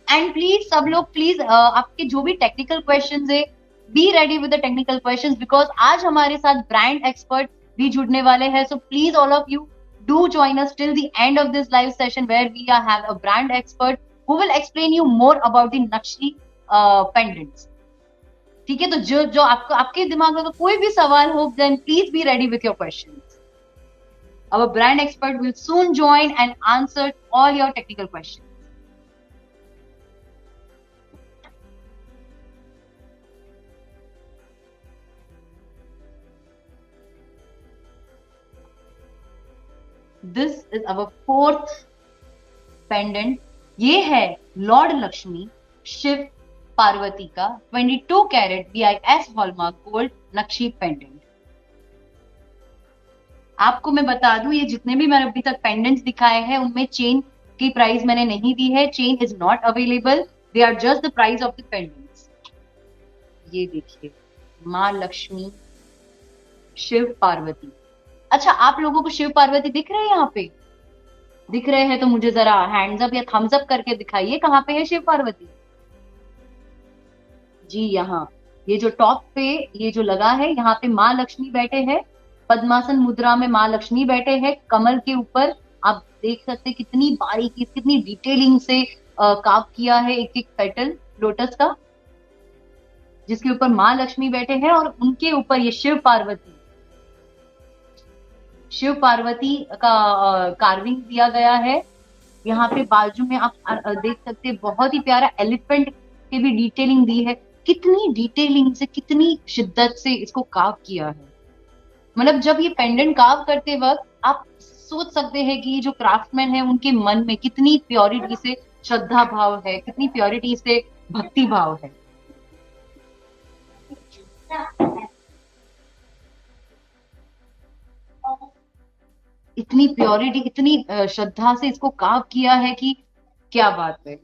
And please सब लोग प्लीज आपके जो भी टेक्निकल क्वेश्चंस है, be ready with the technical questions, because आज हमारे साथ ब्रांड एक्सपर्ट भी जुड़ने वाले हैं। So please all of you do join us till the end of this live session where we have a brand expert who will explain you more about the Nakshi pendants. ठीक है, तो जो आपको आपके दिमाग में कोई भी सवाल हो, then please be ready with your questions. Our brand expert will soon join and answer all your technical questions. This is our 4th pendant. ये है लॉर्ड लक्ष्मी शिव पार्वती का 22 carat BIS hallmark gold nakshi pendant. आपको मैं बता दूं, ये जितने भी मैंने अभी तक पेंडेंट्स दिखाए हैं उनमें चेन की प्राइस मैंने नहीं दी है। Chain is not available, they are just the price of the pendants. ये देखिए, माँ लक्ष्मी शिव पार्वती। अच्छा, आप लोगों को शिव पार्वती दिख रहे हैं? यहाँ पे दिख रहे हैं तो मुझे जरा हैंड्स अप या थम्स अप करके दिखाइए, कहाँ पे है शिव पार्वती। जी यहाँ, ये जो टॉप पे ये जो लगा है, यहाँ पे माँ लक्ष्मी बैठे हैं, पद्मासन मुद्रा में माँ लक्ष्मी बैठे हैं कमल के ऊपर। आप देख सकते हैं कितनी बारीकी, कितनी डिटेलिंग से कार्व किया है एक एक पेटल लोटस का, जिसके ऊपर माँ लक्ष्मी बैठे हैं और उनके ऊपर ये शिव पार्वती का कार्विंग दिया गया है। यहाँ पे बाजू में आप देख सकते हैं बहुत ही प्यारा एलिफेंट की भी डिटेलिंग दी है। कितनी डिटेलिंग से, कितनी शिद्दत से इसको कार्व किया है। मतलब जब ये पेंडेंट कार्व करते वक्त आप सोच सकते हैं कि जो क्राफ्टमैन है उनके मन में कितनी प्योरिटी से श्रद्धा भाव है, कितनी प्योरिटी से भक्ति भाव है। इतनी प्योरिटी, इतनी श्रद्धा से इसको कार्व किया है कि क्या बात है।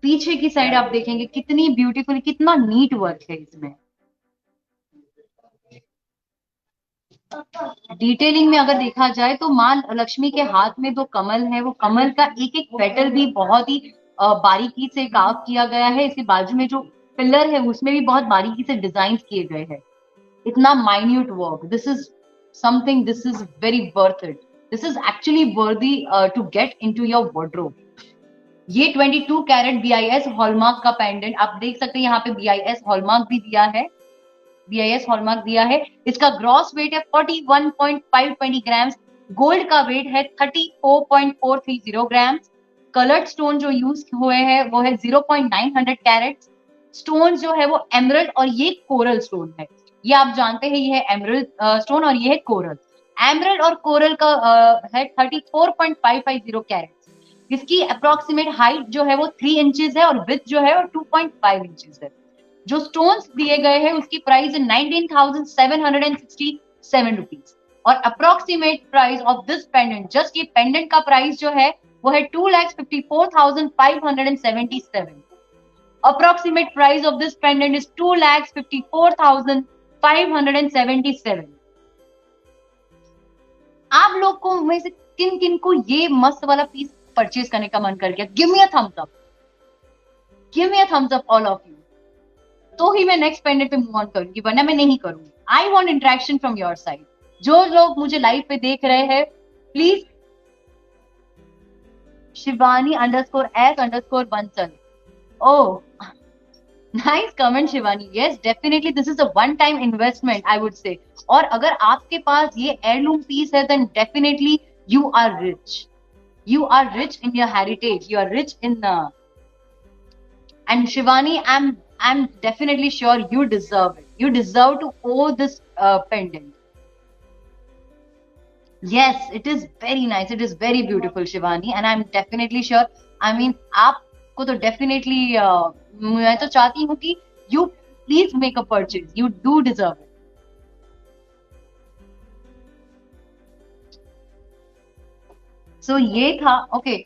पीछे की साइड आप देखेंगे कितनी ब्यूटीफुल, कितना नीट वर्क है इसमें। डिटेलिंग में अगर देखा जाए तो माँ लक्ष्मी के हाथ में 2 कमल है, वो कमल का एक एक पेटल भी बहुत ही बारीकी से कार्व किया गया है। इसके बाजू में जो पिलर है उसमें भी बहुत बारीकी से डिजाइन किए गए हैं। इतना minute work, this is something, this is very worth it. This is actually worthy to get into your wardrobe. ये 22 कैरेट BIS हॉलमार्क का पेंडेंट आप देख सकते हैं, यहाँ पे BIS हॉलमार्क भी दिया है, BIS हॉलमार्क दिया है। इसका ग्रॉस वेट है 41.520 ग्राम्स, गोल्ड का वेट है 34.430 ग्राम्स, कलर्ड स्टोन जो यूज हुए हैं वो है 0.900 कैरेट। स्टोन जो है वो एमरल्ड और ये कोरल स्टोन है। ये आप जानते हैं, ये है एमरल्ड स्टोन और ये है कोरल। एमरल्ड और कोरल का है 34.550 कैरेट। इसकी अप्रोक्सीमेट हाइट जो है वो 3 इंचेस है और विड्थ जो है वो 2.5 इंचेस है। जो स्टोन्स दिए गए हैं उसकी प्राइस है 19,767 रुपीज। और approximate price of this pendant, just ये पेंडेंट का प्राइस जो है वो है 2,54,577। Approximate price of this pendant is 2,54,577। आप लोग को में से किन किन को ये मस्त वाला पीस परचेज करने का मन कर गया? Give me a thumbs up, give me a thumbs up all of you, तो ही मैं नेक्स्ट पेंडेंट पे मूव ऑन करूंगी, वरना मैं नहीं करूंगी। I want interaction from your side. जो लोग मुझे लाइव पे देख रहे हैं please, Shivani_S_Bansal. Oh, nice comment Shivani. Yes, definitely this is a one time investment, I would say. और अगर आपके पास ये heirloom piece है then definitely you are rich. You are rich in your heritage. You are rich in and Shivani, I'm definitely sure you deserve it. You deserve to owe this pendant. Yes, it is very nice. It is very beautiful, Shivani, and I'm definitely sure. I mean, आपको तो definitely मैं तो चाहती हूँ कि you please make a purchase. You do deserve it. So ये था okay.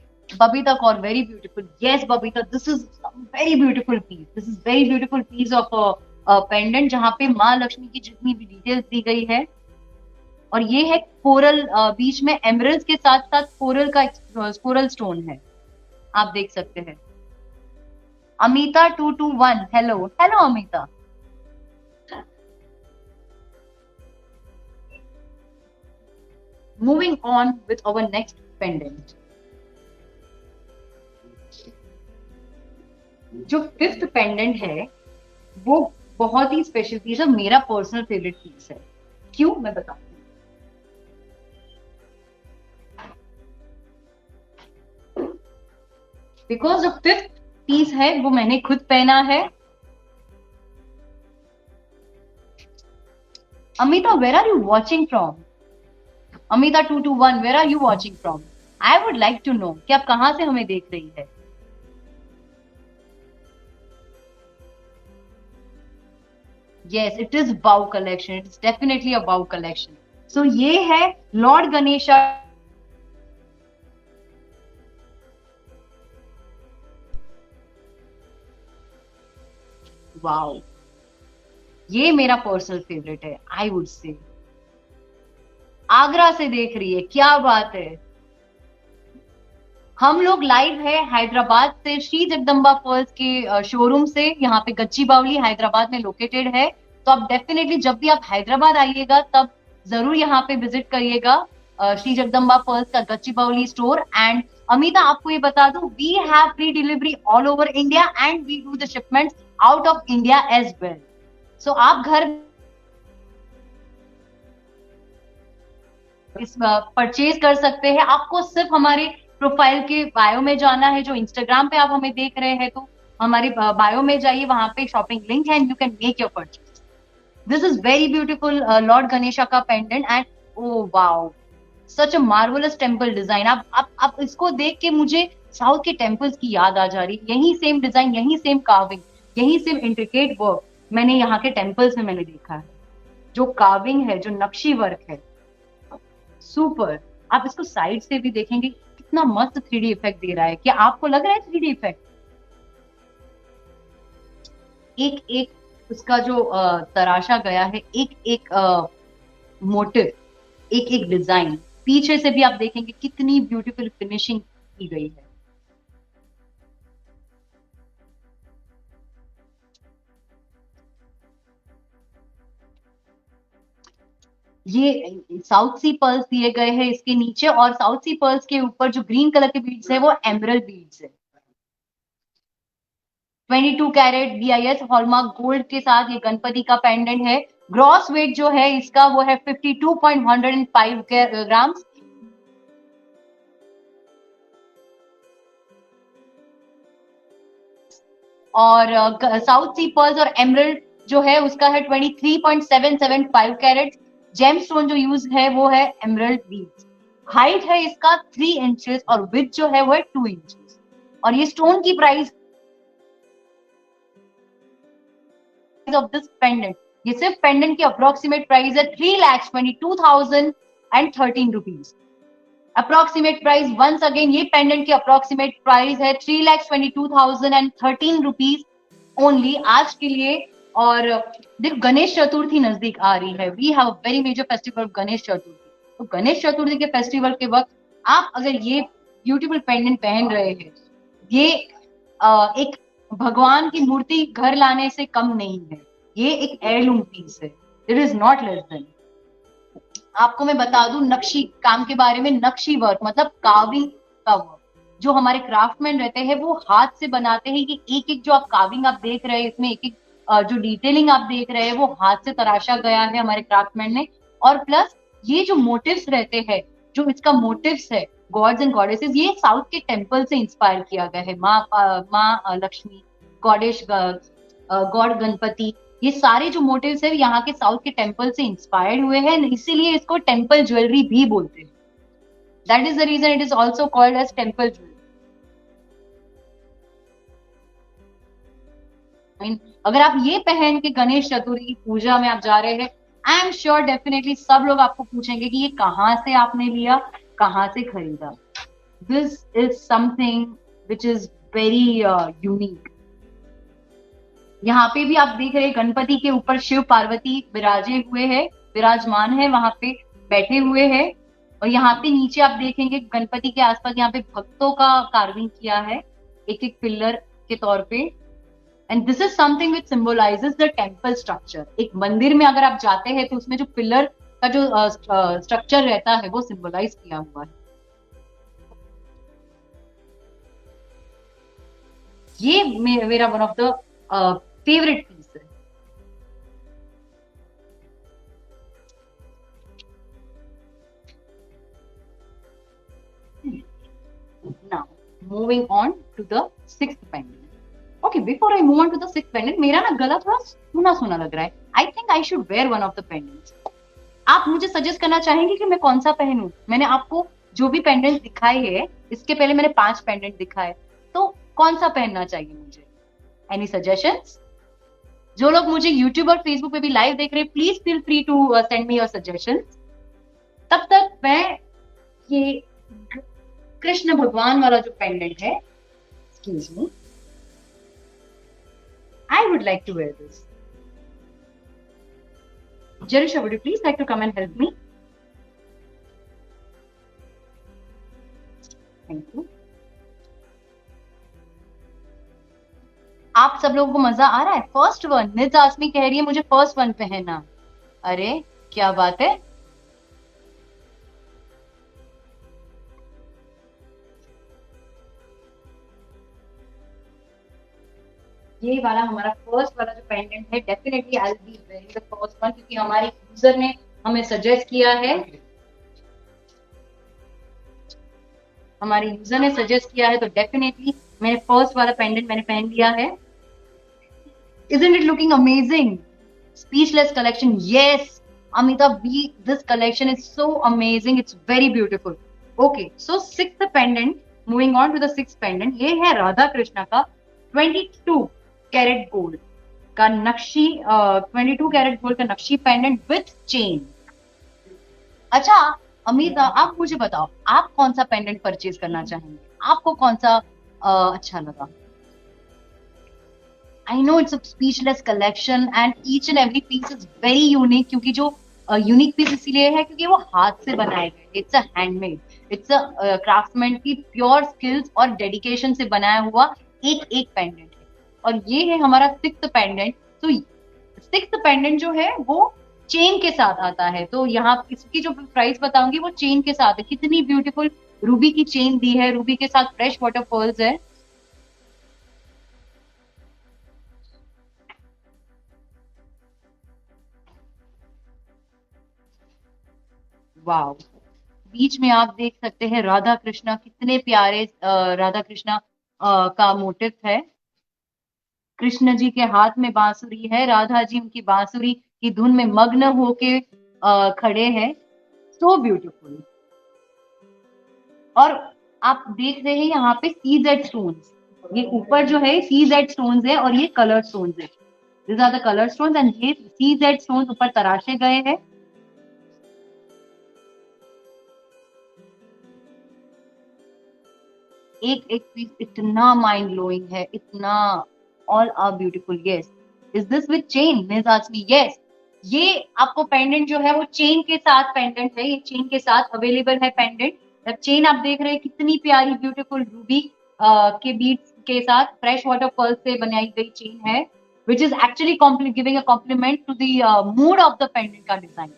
Babita Kaur, very beautiful. Yes, Babita, this is a very beautiful piece. This is very beautiful piece of a pendant जहाँ पे माँ लक्ष्मी की जितनी भी details दी गई है। और ये है कोरल, बीच में एमरल्ड के साथ साथ कोरल का कोरल स्टोन है, आप देख सकते हैं। Amita 221, hello hello Amita. Moving on with our next pendant. जो फिफ्थ पेंडेंट है वो बहुत ही स्पेशल पीस है, मेरा पर्सनल फेवरेट पीस है। क्यों, मैं बताऊं। बिकॉज जो फिफ्थ पीस है वो मैंने खुद पहना है। Amita, where are you watching from? Amita 221, where are you watching from? I would like to know कि आप कहां से हमें देख रही है। Yes, it is Bow collection. It is definitely a Bow collection. So ये है लॉर्ड गणेशा। वाओ, ये मेरा पर्सनल फेवरेट है, आई वुड से। आगरा से देख रही है, क्या बात है। हम लोग लाइव है हैदराबाद से, श्री जगदम्बा पर्ल्स के शोरूम से। यहाँ पे गच्चीबावली हैदराबाद में लोकेटेड है। तो आप डेफिनेटली जब भी आप हैदराबाद आइएगा तब जरूर यहाँ पे विजिट करिएगा श्री जगदम्बा पर्ल्स का गच्चीबावली स्टोर। एंड अमिता, आपको ये बता दूं, we have free delivery all over India and we do the shipments out of India as well. So आप घर इस परचेज कर सकते हैं। आपको सिर्फ हमारे प्रोफाइल के बायो में जाना है। जो इंस्टाग्राम पे आप हमें देख रहे हैं तो हमारे बायो में जाइए, वहां पे शॉपिंग लिंक है and you can make your purchase. This is very beautiful lord Ganesha का pendant and oh wow, such a marvellous temple design. आप इसको देख के मुझे साउथ के टेम्पल्स की याद आ जा रही। यही सेम डिजाइन, यही सेम कार्विंग, यही सेम इंट्रिकेट वर्क मैंने यहाँ के टेम्पल्स में मैंने देखा है। जो कार्विंग है, जो नक्शी वर्क है, सुपर। आप इसको साइड से भी देखेंगे, कितना मस्त 3D इफेक्ट दे रहा है। क्या आपको लग रहा है 3D इफेक्ट? एक एक उसका जो तराशा गया है, एक एक मोटिव, एक एक डिजाइन, पीछे से भी आप देखेंगे कितनी ब्यूटीफुल फिनिशिंग की गई है। ये साउथ सी पर्ल्स दिए गए हैं इसके नीचे, और साउथ सी पर्ल्स के ऊपर जो ग्रीन कलर के बीड्स है वो एमरल्ड बीड्स है। 22 कैरेट BIS हॉलमार्क गोल्ड के साथ ये गणपति का पेंडेंट है। ग्रॉस वेट जो है इसका वो है 52.105 ग्राम्स। और साउथ सी पर्ल्स और एमरल्ड जो है उसका है 23.775 कैरेट। जेम स्टोन जो यूज है वो है एमरल्ड बीड्स। हाइट है इसका 3 इंचेस और विड्थ जो है वो है 2 इंचेस। और ये स्टोन की प्राइस ऑफ दिस पेंडेंट, ये सिर्फ पेंडेंट की अप्रोक्सीमेट प्राइस है 3,22,013 rupees. Approximate price once again, ये पेंडेंट की अप्रोक्सीमेट प्राइस है 3,22,013 रुपीज ओनली आज के लिए। और देखो गणेश चतुर्थी नजदीक आ रही है, we have a very major festival Ganesh Chaturthi. तो गणेश चतुर्थी के फेस्टिवल के वक्त आप अगर ये ब्यूटीफुल पेंडेंट पहन रहे हैं, ये एक भगवान की मूर्ति घर लाने से कम नहीं है, ये एक हेirloom पीस है, it is not less then. आपको मैं बता दूं नक्शी काम के बारे में, नक्शी वर्क मतलब कार्विंग का वर्क जो हमारे क्राफ्टमैन रहते हैं वो हाथ से बनाते हैं। कि एक एक जो आप कार्विंग आप देख रहे हैं इसमें एक एक जो डिटेलिंग आप देख रहे हैं वो हाथ से तराशा गया है हमारे क्राफ्टमैन ने। और प्लस ये जो मोटिव्स रहते हैं, जो इसका मोटिव्स है गॉड्स एंड गॉडेसेस, ये साउथ के टेम्पल से इंस्पायर किया गया है। माँ लक्ष्मी, गॉडेश, गॉड गणपति, ये सारे जो मोटिव्स है यहाँ के साउथ के टेम्पल से इंस्पायर्ड हुए हैं, इसीलिए इसको टेम्पल ज्वेलरी भी बोलते हैं। That is the reason it is also called as temple jewellery. अगर आप ये पहन के गणेश चतुर्थी की पूजा में आप जा रहे हैं, आई एम श्योर डेफिनेटली सब लोग आपको पूछेंगे कि ये कहाँ से आपने लिया, कहाँ से खरीदा। This is something which is very unique. यहाँ पे भी आप देख रहे हैं गणपति के ऊपर शिव पार्वती विराजे हुए हैं, विराजमान है, वहां पे बैठे हुए हैं। और यहाँ पे नीचे आप देखेंगे गणपति के आसपास यहाँ पे भक्तों का कार्विंग किया है एक एक पिलर के तौर पे। And this is something which symbolizes the temple structure. एक मंदिर में अगर आप जाते हैं तो उसमें जो पिलर का जो स्ट्रक्चर रहता है वो सिंबलाइज किया हुआ है। ये मेरा one of the favourite piece है। Now, moving on to the sixth pendant. Okay, before I move on to the sixth pendant, मेरा ना गला थोड़ा सूना सूना लग रहा है। I think I should wear one of the pendants. आप मुझे सजेस्ट करना चाहेंगे कि मैं कौन सा पहनूं? मैंने आपको जो भी पेंडेंट दिखाए हैं, इसके पहले मैंने 5 पेंडेंट दिखाए, तो कौन सा पहनना चाहिए मुझे? Any suggestions? जो लोग मुझे यूट्यूब और फेसबुक पे भी लाइव देख रहे हैं, please feel free to send me your suggestions. तब तक मैं ये कृष्ण भगवान वाला जो पेंडेंट है, excuse me, I would like to wear this. Jerusha, would you please like to come and help me? Thank you. आप सब लोगों को मजा आ रहा है? फर्स्ट वन, निज आसमी कह रही है मुझे फर्स्ट वन पहनना। अरे क्या बात है। ये वाला हमारा फर्स्ट वाला जो पेंडेंट है, definitely I will B wearing the first one, क्योंकि हमारे यूजर ने हमें सजेस्ट किया है, हमारे यूजर ने सजेस्ट किया है, तो डेफिनेटली मैंने फर्स्ट वाला पेंडेंट मैंने पहन लिया है। Isn't it looking amazing? Speechless collection. Yes, Amita B, this collection is so amazing. It's very beautiful. Okay, so sixth pendant. Moving on to the sixth pendant. ये है राधा कृष्णा का 22 कैरेट गोल्ड का नक्शी, 22 carat gold का नक्शी pendant with chain. अच्छा अमिता, आप मुझे बताओ आप कौन सा पेंडेंट परचेज करना चाहेंगे? आपको कौन सा अच्छा लगा? I know it's a speechless collection and each and every piece is very unique, क्योंकि जो यूनिक पीस इसीलिए है क्योंकि वो हाथ से बनाए गए, it's a handmade, it's a craftsman की प्योर स्किल्स और डेडिकेशन से बनाया हुआ एक एक पेंडेंट है। और ये है हमारा सिक्स्थ पेंडेंट। तो सिक्स्थ पेंडेंट जो है वो चेन के साथ आता है, तो यहाँ इसकी जो प्राइस बताऊंगी वो चेन के साथ है। कितनी ब्यूटीफुल रूबी की चेन दी है, रूबी के साथ फ्रेश वाटर पर्ल्स है। वाव, बीच में आप देख सकते हैं राधा कृष्णा, कितने प्यारे राधा कृष्णा का मोटिव है। कृष्ण जी के हाथ में बांसुरी है, राधा जी उनकी बांसुरी की धुन में मग्न होके खड़े हैं। So beautiful. और आप देख रहे हैं यहाँ पे CZ स्टोन्स, ये ऊपर जो है CZ स्टोन्स है और ये कलर स्टोन्स है। This are the colour stones and ये CZ स्टोन्स ऊपर तराशे गए हैं। एक एक पीस इतना माइंड ब्लोइंग है, इतना। All are beautiful. Yes. Is this with chain? Miss Asmi yes. ये आपको पेंडेंट जो है वो चेन के साथ पेंडेंट है, ये चेन के साथ अवेलेबल है पेंडेंट। अब चेन आप देख रहे हैं कितनी प्यारी ब्यूटीफुल रूबी के बीट्स के साथ फ्रेश वाटर पर्ल से बनाई गई चेन है, which is actually giving a compliment to the mood of the pendant का डिजाइन।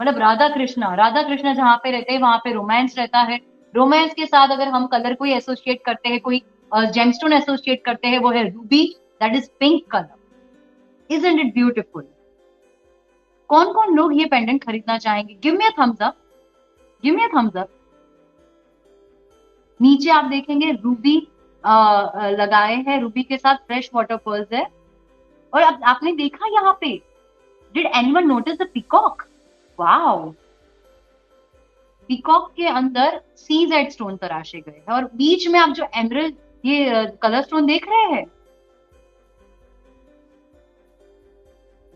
मतलब राधा कृष्णा जहाँ पे रहते हैं वहां पे रोमांस रहता है। रोमांस के साथ अगर हम कलर कोई एसोसिएट करते हैं, कोई जेमस्टोन एसोसिएट करते हैं, वो है Ruby, that is pink colour. Isn't it beautiful? कौन कौन लोग ये पेंडेंट खरीदना चाहेंगे? Give me a thumbs up, give me a thumbs up. नीचे आप देखेंगे रूबी लगाए हैं, रूबी के साथ फ्रेश वाटर पर्ल्स है। और अब आपने देखा यहाँ पे, did anyone notice the peacock? Wow. Peacock के अंदर CZ स्टोन तराशे गए हैं और बीच में आप जो एमरल्ड ये कलर स्टोन देख रहे हैं,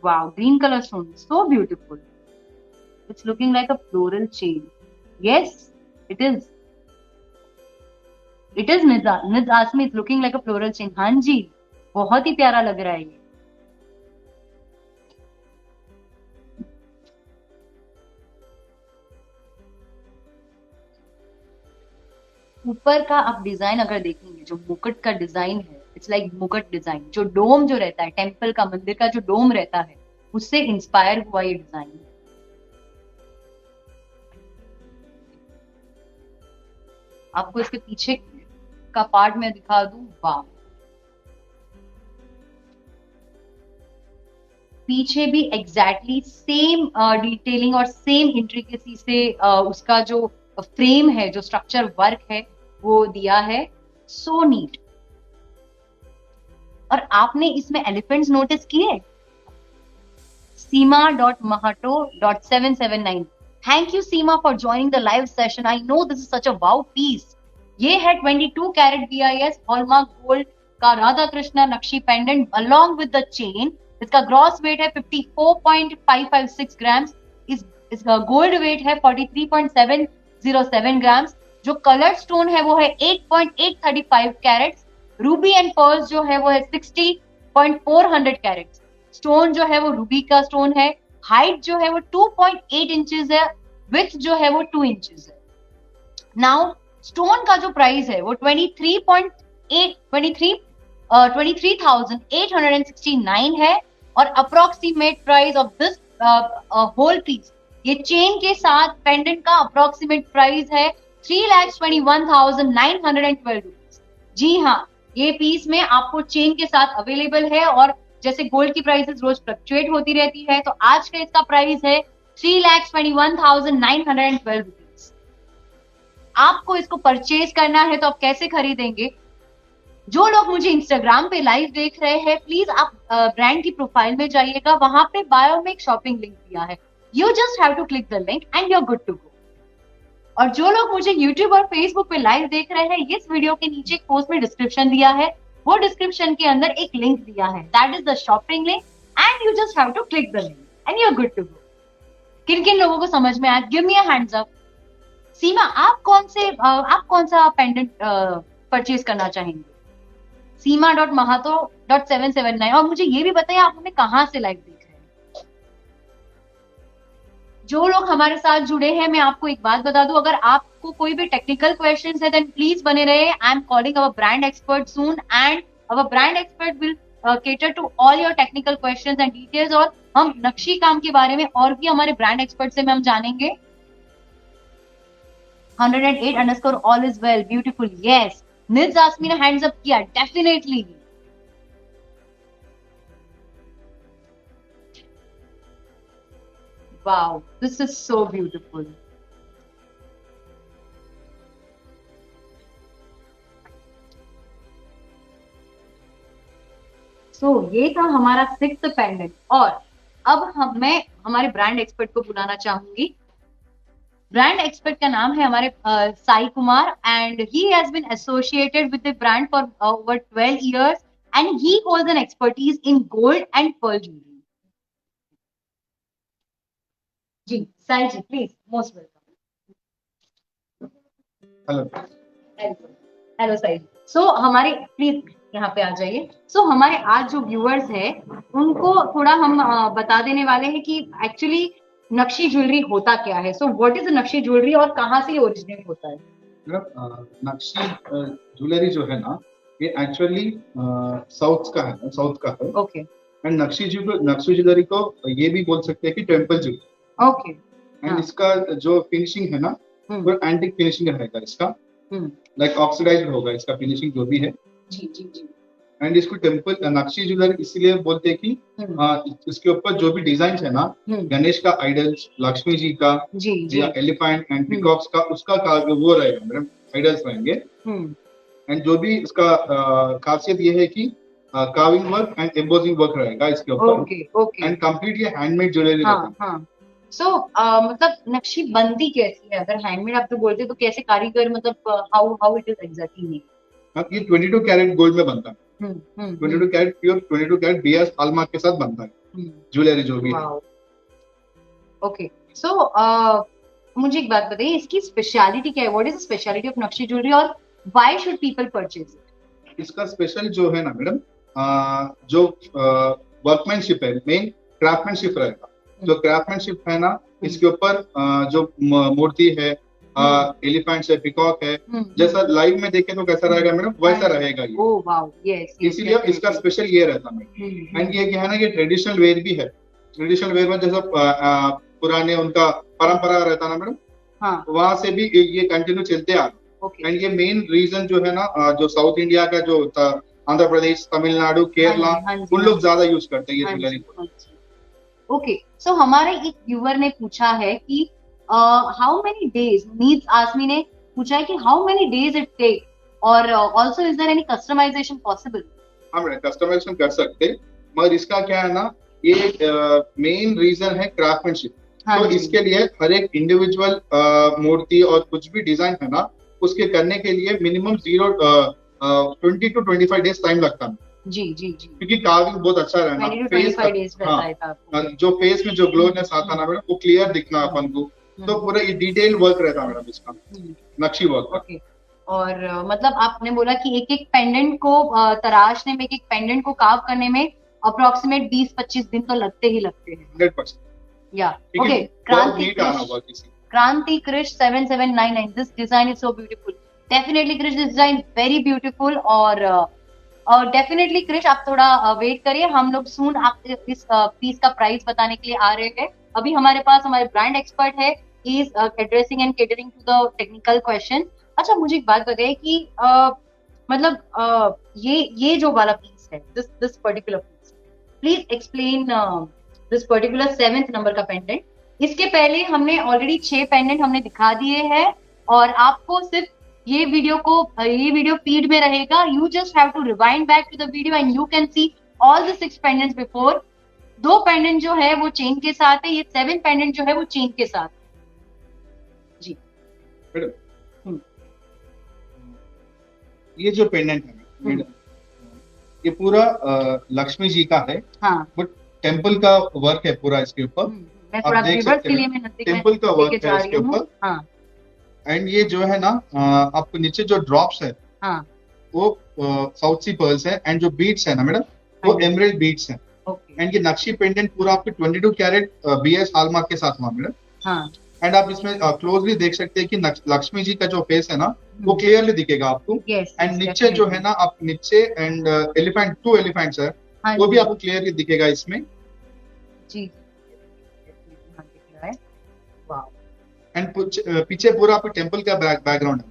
wow, green colour stone, so beautiful. It's looking like a floral chain. Yes, it is, it is निज Asmi, it's looking like a floral chain. हाँ जी, बहुत ही प्यारा लग रहा है ये। ऊपर का आप डिजाइन अगर देखेंगे, जो मुकुट का डिजाइन है, इट्स लाइक मुकुट डिजाइन। जो डोम जो रहता है टेम्पल का, मंदिर का जो डोम रहता है, उससे इंस्पायर हुआ ये डिजाइन है। आपको इसके पीछे का पार्ट में दिखा दूं, वाह। पीछे भी एग्जैक्टली सेम डिटेलिंग और सेम इंट्रिकेसी से उसका जो फ्रेम है, जो स्ट्रक्चर वर्क है, वो दिया है। सो नीट। और आपने इसमें एलिफेंट्स नोटिस किए? Seema.mahato.779. Thank you, Seema, for joining the live session. I know this is such a wow piece. ये है 22 कैरेट BIS हॉलमार्क गोल्ड का Radha Krishna nakshi pendant along with the chain. इसका ग्रॉस वेट है 54.556 grams. इसका gold wait है 43.707 grams. जो colour stone है वो है 8.835 कैरेट्स। रूबी एंड पर्ल्स जो है वो है 60.400 कैरेट्स। स्टोन जो है वो रूबी का स्टोन है। हाइट जो है वो 2.8 इंचेस है। विड्थ जो है वो 2 इंचेस है। नाउ स्टोन का जो प्राइस है वो 23,869 है। और approximate price of this whole piece, ये चेन के साथ पेंडेंट का अप्रोक्सीमेट प्राइस है 3,21,912 रुपीज। जी हाँ, ये पीस में आपको चेन के साथ अवेलेबल है। और जैसे गोल्ड की प्राइसेस रोज फ्लक्चुएट होती रहती है, तो आज का इसका प्राइस है 3,21,912 रुपीज। आपको इसको परचेज करना है तो आप कैसे खरीदेंगे? जो लोग मुझे इंस्टाग्राम पे लाइव देख रहे हैं, प्लीज आप ब्रांड की प्रोफाइल में जाइएगा, वहां पे बायो में एक शॉपिंग लिंक दिया है। You just have to click the link and you are good to go. और जो लोग मुझे यूट्यूब और फेसबुक पे लाइव देख रहे हैं, इस वीडियो के नीचे एक पोस्ट में डिस्क्रिप्शन दिया है, वो डिस्क्रिप्शन के अंदर एक लिंक दिया है, that is the shopping link and you just have to click the link and you are good to go. किन किन लोगों को समझ में आया? Give me a hands up. Seema, आप कौन सा पेंडेंट परचेज करना चाहेंगे? Seema.mahato.779। और मुझे ये भी बताइए आप हमें कहाँ से लाइव देख रहे हैं? जो लोग हमारे साथ जुड़े हैं, मैं आपको एक बात बता दूं, अगर आपको कोई भी टेक्निकल क्वेश्चंस है, देन प्लीज बने रहे। I am calling our brand expert soon and our brand expert will cater to all your technical questions and details। और हम नक्शी काम के बारे में और भी हमारे ब्रांड एक्सपर्ट से हम जानेंगे। 108 _ all is well, beautiful, yes। निज आसमी ने हैंड्स अप किया, definitely. Wow, this is so beautiful. ये था हमारा 6th पेंडेंट। और अब मैं हमारे ब्रांड एक्सपर्ट को बुलाना चाहूंगी। ब्रांड एक्सपर्ट का नाम है हमारे Sai Kumar, and he has been associated with the brand for over 12 years and he holds an expertise in gold and pearl jewellery. जी Sai ji, please, most welcome. Hello. Hello Sai ji. हमारे, प्लीज यहाँ पे आ जाइए। हमारे आज जो व्यूअर्स है उनको थोड़ा हम बता देने वाले हैं कि एक्चुअली नक्शी ज्वेलरी होता क्या है। व्हाट इज नक्शी ज्वेलरी और कहाँ से ये ओरिजिनेट होता है? नक्शी ज्वेलरी जो है ना, ये एक्चुअली साउथ का है, साउथ का है। ओके। एंड नक्शी ज्वेलरी को ये भी बोल सकते हैं कि टेम्पल ज्वेलरी। ओके। एंड इसका जो फिनिशिंग है ना, वो एंटिक फिनिशिंग रहेगा इसका, लाइक ऑक्सीडाइज्ड होगा इसका फिनिशिंग जो भी है। जी जी जी। एंड इसको टेम्पल नक्शी ज्वेलरी इसलिए बोलते हैं कि इसके ऊपर जो भी डिजाइन है ना, गणेश का आइडल्स, लक्ष्मी जी का, या एलिफेंट एंड पिकॉक्स का, उसका वो रहेगा मैडम, आइडल्स रहेंगे। एंड जो भी इसका खासियत ये है कि carving work and embossing work रहेगा इसके ऊपर। Okay okay. एंड कंप्लीट ये हैंडमेड ज्वेलरी रहेगा। मतलब नक्शी बनती कैसी है? अगर हैंडमेड आप तो बोलते तो कैसे कारीगर, मतलब हाउ इट इज एग्जैक्टली? ये 22 कैरेट गोल्ड में बनता है। 22 carat pure, 22 carat BS hallmark के साथ बनता है ज्वेलरी जो भी है। ओके। मुझे एक बात बताइए, इसकी स्पेशलिटी क्या है? What is the speciality of nakshi jewellery और why should people purchase it? इसका स्पेशल जो है ना मैडम, जो वर्कमैनशिप है, मेन क्राफ्टमैनशिप रहेगा। जो क्राफ्टमैनशिप है ना, इसके ऊपर जो मूर्ति है, एलिफेंट है, पिकॉक है, जैसा लाइव में देखे तो कैसा रहेगा मैडम, वैसा रहेगा ये। Oh wow, yes. इसीलिए इसका स्पेशल ये रहता मैडम। एंड ये क्या है ना, ये ट्रेडिशनल वेयर भी है। ट्रेडिशनल वेयर में जैसा पुराने उनका परंपरा रहता ना मैडम, वहां से भी ये कंटिन्यू चलते आ रहे। एंड ये मेन रीजन जो है ना, जो साउथ इंडिया का जो आंध्र प्रदेश, तमिलनाडु, केरला, उन लोग ज्यादा यूज करते हैं ये ज्वेलरी को। ओके। हमारे एक व्यूअर ने पूछा है कि how many days, needs Asmi ने पूछा है कि how many days it take, और also is there any customisation possible? हम कस्टमाइजेशन कर सकते हैं, मगर इसका क्या है ना, ये मेन रीजन है क्राफ्टमैनशिप। तो इसके लिए हर एक इंडिविजुअल मूर्ति और कुछ भी डिजाइन है ना, उसके करने के लिए मिनिमम 20 to 25 डेज टाइम लगता है। जी जी जी। क्योंकि कार्विंग बहुत अच्छा रहना, फेस, जो फेस में जो ग्लोनेस आता ना मैडम, वो क्लियर दिखना अपन को। तो पूरा ये डिटेल वर्क रहता मैडम इसका, नक्शी वर्क। ओके। और मतलब आपने बोला कि एक एक पेंडेंट को तराशने में, एक एक पेंडेंट को कार्व करने में अप्रोक्सीमेट 20-25 दिन तो लगते ही लगते हैं। 100%। या okay. Kranti Krish 7799, this design is so beautiful. Definitely Krish, this design very beautiful. और डेफिनेटली क्रिश, आप थोड़ा वेट करिए, हम लोग सून आप इस पीस का प्राइस बताने के लिए आ रहे हैं। अभी हमारे पास हमारे ब्रांड एक्सपर्ट है, he is addressing and catering to the technical question. अच्छा, मुझे एक बात बताइए कि मतलब ये जो वाला पीस है, this particular piece, please explain this particular 7th number का पेंडेंट। इसके पहले हमने ऑलरेडी 6 पेंडेंट हमने दिखा दिए हैं, और आपको सिर्फ ये वीडियो फीड में रहेगा। You just have to rewind back to the video and you can see all the 6 pendants before. 2 pendant जो है वो चेन के साथ है, ये 7 पेंडेंट जो है वो चेन के साथ जी। ये जो पेंडेंट है ये पूरा लक्ष्मी जी का है। वो टेम्पल का वर्क है पूरा इसके ऊपर। आप देख सकते हैं टेम्पल का वर्क है इसके ऊपर। एंड ये जो है ना, आपको नीचे जो ड्रॉप्स है वो साउथ सी पर्ल्स है, एंड जो बीट्स है ना मैडम, वो एमराल्ड बीट्स है। एंड ये नक्शी पेंडेंट पूरा आपके 22 कैरेट BS हॉलमार्क के साथ हुआ मैडम। एंड आप इसमें क्लोजली देख सकते हैं कि लक्ष्मी जी का जो फेस है ना, वो क्लियरली दिखेगा आपको। एंड नीचे जो है ना, आप नीचे एंड एलिफेंट, 2 एलिफेंट्स है, वो भी आपको क्लियरली दिखेगा इसमें जी। एंड पीछे पूरा आपको टेम्पल का बैकग्राउंड है।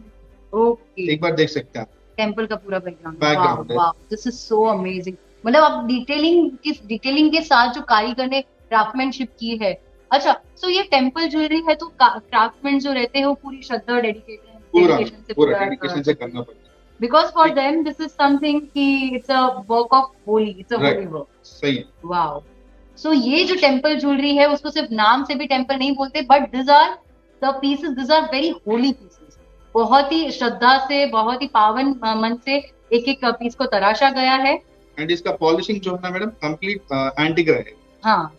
ओके, एक बार देख सकते हैं आप टेम्पल का पूरा background. Wow, this is so amazing. मतलब आप डिटेलिंग के साथ जो कारीगर ने क्राफ्टमैनशिप की है। अच्छा, ये टेम्पल ज्वेलरी है, तो क्राफ्टमैन जो रहते हैं वो पूरी श्रद्धा और डेडिकेशन से पूरा डेडिकेशन से करना पड़ता है। Because for them this is something कि it's a work of holy, it's a holy work. सही है. Wow. So ये जो टेम्पल ज्वेलरी है उसको सिर्फ नाम से भी टेम्पल नहीं बोलते, but this are the pieces, this are very holy pieces. बहुत ही श्रद्धा से, बहुत ही पावन मन से एक एक पीस को तराशा गया है. एंड इसका पॉलिशिंग जो है ना मैडम कंप्लीट एंटीक रहेगा. हाँ,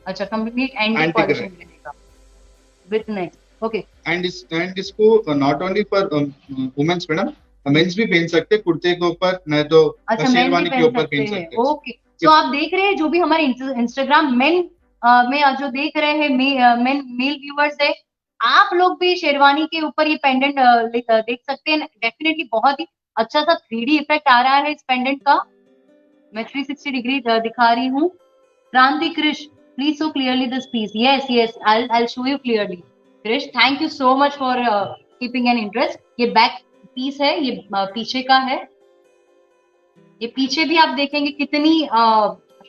अच्छा, कंप्लीट एंटीक पॉलिशिंग रहेगा विथ नेक्स्ट. ओके. एंड इसको not only for womens madam, mens भी पहन सकते हैं कुर्ते के ऊपर, नहीं तो शेरवानी के ऊपर पहन सकते हैं. ओके. तो आप देख रहे हैं जो भी हमारे इंस्टाग्राम मेन में जो देख रहे हैं मेल व्यूअर्स है, आप लोग भी शेरवानी के ऊपर ये पेंडेंट देख सकते हैं. डेफिनेटली बहुत ही अच्छा सा 3D इफेक्ट आ रहा है इस पेंडेंट का. मैं 360 डिग्री दिखा रही हूँ. Kranti Krish, please show clearly this piece. Yes, I show you clearly. Krish, thank you so much for keeping an interest. ये बैक पीस है, ये पीछे का है. ये पीछे भी आप देखेंगे कितनी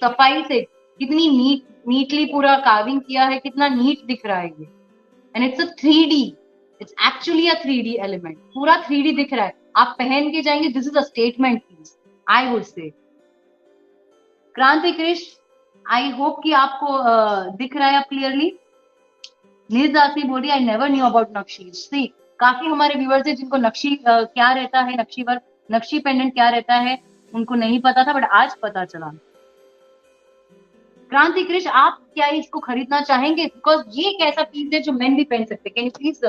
सफाई से, कितनी नीटली पूरा कार्विंग किया है, कितना नीट दिख रहा है ये. And it's a 3D, it's actually a 3D element. पूरा 3D दिख रहा है. आप पहन के जाएंगे, this is a statement piece, I would say. Kranti Krish, I hope कि आपको दिख रहा है क्लियरली. नील दासी बोली, आई नेवर न्यू अबाउट नक्शी. सी, काफी हमारे व्यूअर्स है जिनको नक्शी क्या रहता है, नक्शी वर्क, नक्शी पेंडेंट क्या रहता है, उनको नहीं पता था, बट आज पता चला. क्रांति कृष, आप क्या इसको खरीदना चाहेंगे? बिकॉज ये एक ऐसा पीस है जो मेन भी पहन सकते. Can you please?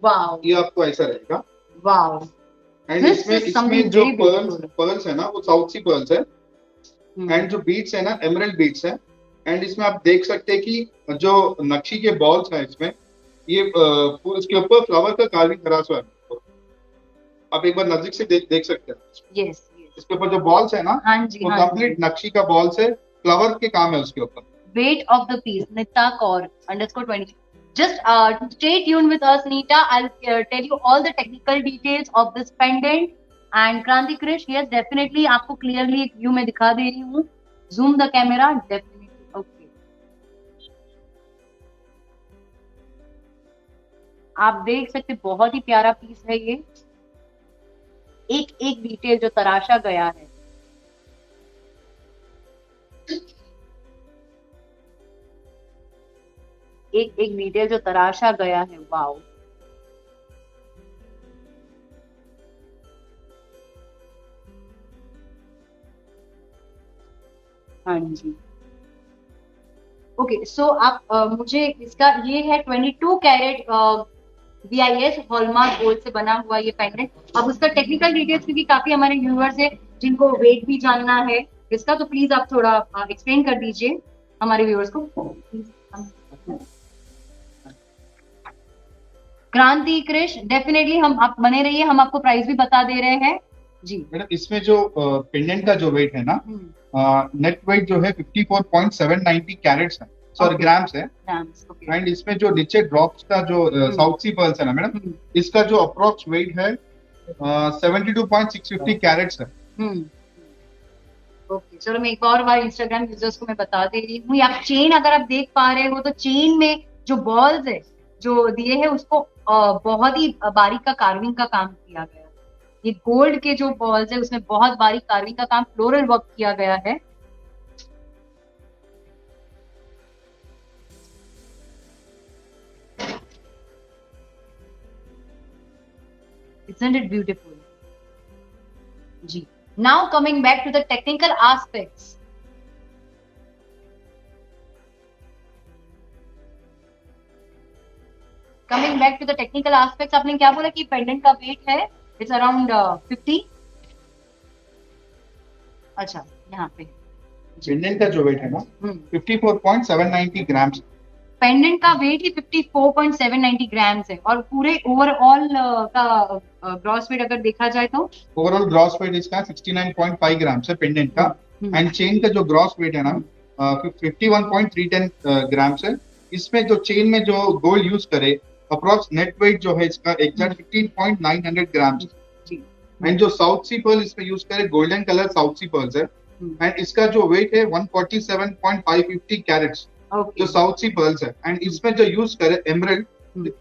वाओ, ये आपको ऐसा रहेगा. वाओ. एंड इसमें जो पर्ल्स है ना वो साउथ सी पर्ल्स है. एंड जो बीट्स है ना एमरल्ड बीट्स है. एंड इसमें आप देख सकते हैं कि जो नक्शी के बॉल्स है इसमें, ये इसके ऊपर फ्लावर का कार्विंग करा हुआ है. आप एक बार नजदीक से देख सकते हैं. यस. इसके ऊपर जो बॉल्स है ना, वो कंप्लीट नक्शी का बॉल्स है, फ्लावर के काम है उसके ऊपर. Weight of the piece, Nita Kaur _20. Just stay tuned with us, Nita. I'll tell you all the technical details of this pendant. And Kranti Krish, yes, definitely आपको clearly एक view में दिखा दे रही हूँ. Zoom the camera, definitely. Okay. आप देख सकते, बहुत ही प्यारा पीस है ये. एक एक डिटेल जो तराशा गया है. एक एक डिटेल जो तराशा गया है. वाओ. हाँ जी. ओके. सो आप मुझे इसका, ये है 22 कैरेट BIS हॉलमार्क गोल्ड से बना हुआ ये पेंडेंट. अब उसका टेक्निकल डिटेल्स, क्योंकि काफी हमारे व्यूअर्स है जिनको वेट भी जानना है इसका, तो प्लीज आप थोड़ा एक्सप्लेन कर दीजिए हमारे व्यूअर्स को. क्रांति कृष, डेफिनेटली हम आप बने रहिए, हम आपको प्राइस भी बता दे रहे हैं जी. मैडम, इसमें जो पेंडेंट का जो वेट है ना, नेट वेट जो है 54.790 कैरेट्स है, सॉरी ग्राम्स है. एंड इसमें जो नीचे ड्रॉप्स का जो साउथ सी पर्ल्स है ना मैडम, इसका जो अप्रोक्स वेट है 72.650 कैरेट्स है. ओके. चलो मैं एक और बार इंस्टाग्राम यूजर्स को मैं बता दे रही हूँ. आप चेन अगर आप देख पा रहे हो तो चेन में जो बॉल्स है जो दिए है उसको बहुत ही बारीक का कार्विंग का काम किया गया है. ये गोल्ड के जो बॉल्स है उसमें बहुत बारीक कार्विंग का काम, फ्लोरल वर्क किया गया है. Isn't it beautiful? Ji. Now coming back to the technical aspects. Coming back to the technical aspects, आपने क्या बोला कि पेंडेंट का वेट है, इट्स अराउंड 50. अच्छा, यहाँ पे पेंडेंट का जो वेट है ना 54.790 ग्राम्स. पेंडेंट का वेट ही 54.790 ग्राम्स है. और पूरे ओवरऑल का ग्रॉस वेट अगर देखा जाए तो ओवरऑल ग्रॉस वेट इसका 69.5 ग्राम्स है पेंडेंट का. एंड चेन का जो ग्रॉस वेट है ना 51.310 ग्राम्स है. इसमें जो चेन में जो गोल्ड यूज करे, अप्रोक्स नेट वेट जो है इसका एग्जैक्ट 15.900 ग्राम्स. एंड जो साउथ सी पर्ल इसमें यूज करे, golden colour south sea pearls है. एंड इसका जो वेट है 147.550 कैरेट्स. जो साउथ सी पर्ल्स है, एंड इसमें जो यूज करे एमरल्ड,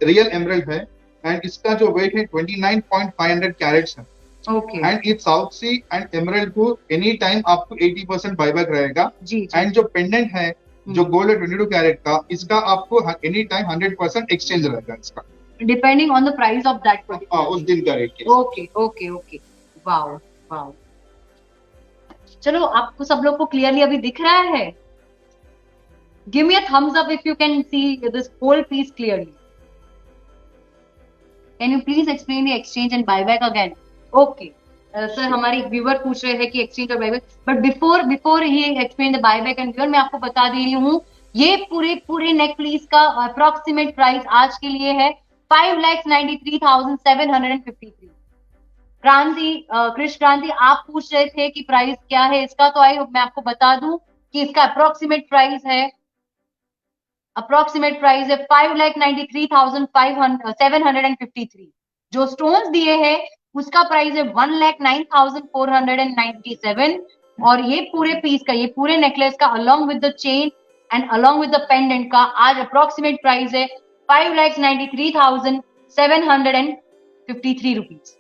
रियल एमरल्ड है, एंड इसका जो वेट है 29.500 कैरेट्स है। And it south sea and emerald को एनी टाइम आपको 80% बायबैक रहेगा। एंड जो पेंडेंट है जो गोल्ड है 22 कैरेट का, इसका आपको एनी टाइम 100% एक्सचेंज रहेगा इसका, depending on the price of that उस दिन का rate. Okay okay okay, wow wow. चलो, आपको सब लोग को क्लियरली अभी दिख रहा है? Give me a thumbs up if you can see this whole piece clearly. Can you please explain the exchange and buyback again? Okay sir, हमारे व्यूअर पूछ रहे हैं कि एक्सचेंज और buyback, but before he explain the buyback and viewer, मैं आपको बता दे रही हूँ ये पूरे नेक पीस का अप्रोक्सीमेट प्राइस आज के लिए है 5,93,753। क्रांति, कृष्ण क्रांति, आप पूछ रहे थे कि प्राइस क्या है इसका, तो आई मैं आपको बता दूं कि इसका अप्रोक्सीमेट प्राइस है 5,93,753। जो स्टोन्स दिए हैं उसका प्राइस है 1,09,497। और ये पूरे पीस का, ये पूरे नेकलेस का along with the chain and along with the pendant का आज अप्रोक्सीमेट प्राइस है 5,93,753 रुपीज।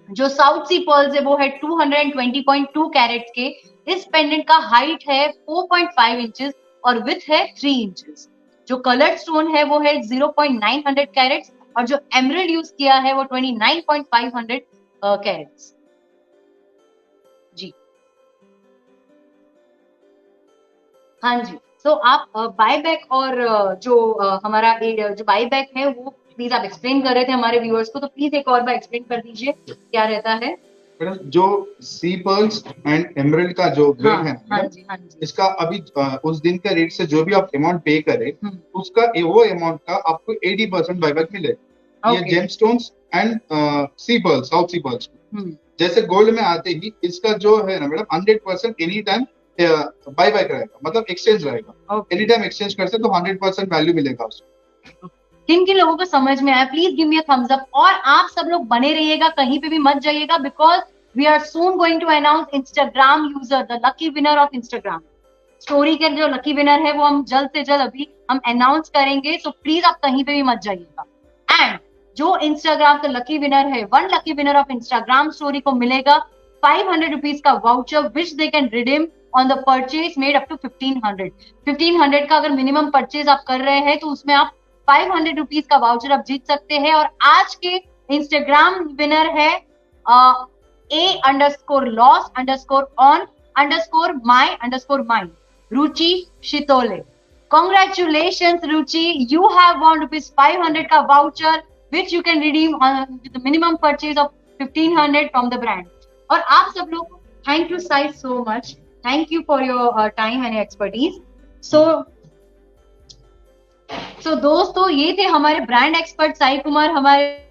जो साउथ सी पर्ल्स है वो है 220.2 कैरेट्स के। इस पेंडेंट का हाइट है 4.5 इंचेस और विथ है 3 इंचेस। जो कलर्ड स्टोन है वो है 0.900 कैरेट्स और जो एमरल्ड यूज किया है वो 29.500 कैरेट्स। जी हाँ जी, तो आप बायबैक और हमारा जो बायबैक है वो प्लीज आप एक्सप्लेन कर रहे थे हमारे व्यूअर्स को, तो प्लीज एक और बार एक्सप्लेन कर दीजिए क्या रहता है। मैडम, जो सी पर्ल्स एंड एमरल्ड का जो रेट है, हाँ जी, हाँ जी, इसका अभी उस दिन के रेट से जो भी आप अमाउंट पे करें उसका वो अमाउंट का आपको 80% बायबैक मिलेगा। ये gemstones and sea pearls, south sea pearls जैसे गोल्ड में आते ही इसका जो है ना मैडम 100% एनी टाइम बायबैक रहेगा, मतलब एक्सचेंज रहेगा। एनी टाइम एक्सचेंज करते तो 100% वैल्यू मिलेगा उसको। किन किन लोगों को समझ में आया please give me a thumbs up. और आप सब लोग बने रहिएगा, कहीं पे भी मत जाइएगा, because we are soon going to announce Instagram user, the lucky winner of Instagram story के जो लकी विनर है वो हम जल्द से जल्द अभी हम अनाउंस करेंगे। सो प्लीज आप कहीं पे भी मत जाइएगा। एंड जो इंस्टाग्राम का लकी विनर है, one lucky winner of Instagram story को मिलेगा 500 रुपीज का voucher which they can redeem on the purchase made up to 1500 का अगर मिनिमम परचेज आप कर रहे हैं तो उसमें आप 500 रुपीज का वाउचर आप जीत सकते हैं। और आज के इंस्टाग्राम विनर है A_loss_on_my_mind Ruchi Shitole. Congratulations Ruchi, you have won ₹500 का voucher which you can redeem with the minimum purchase of 1500 from the brand। और आप सब लोग thank you Sai so much, thank you for your time and expertise। So दोस्तों, ये थे हमारे brand expert Sai Kumar. हमारे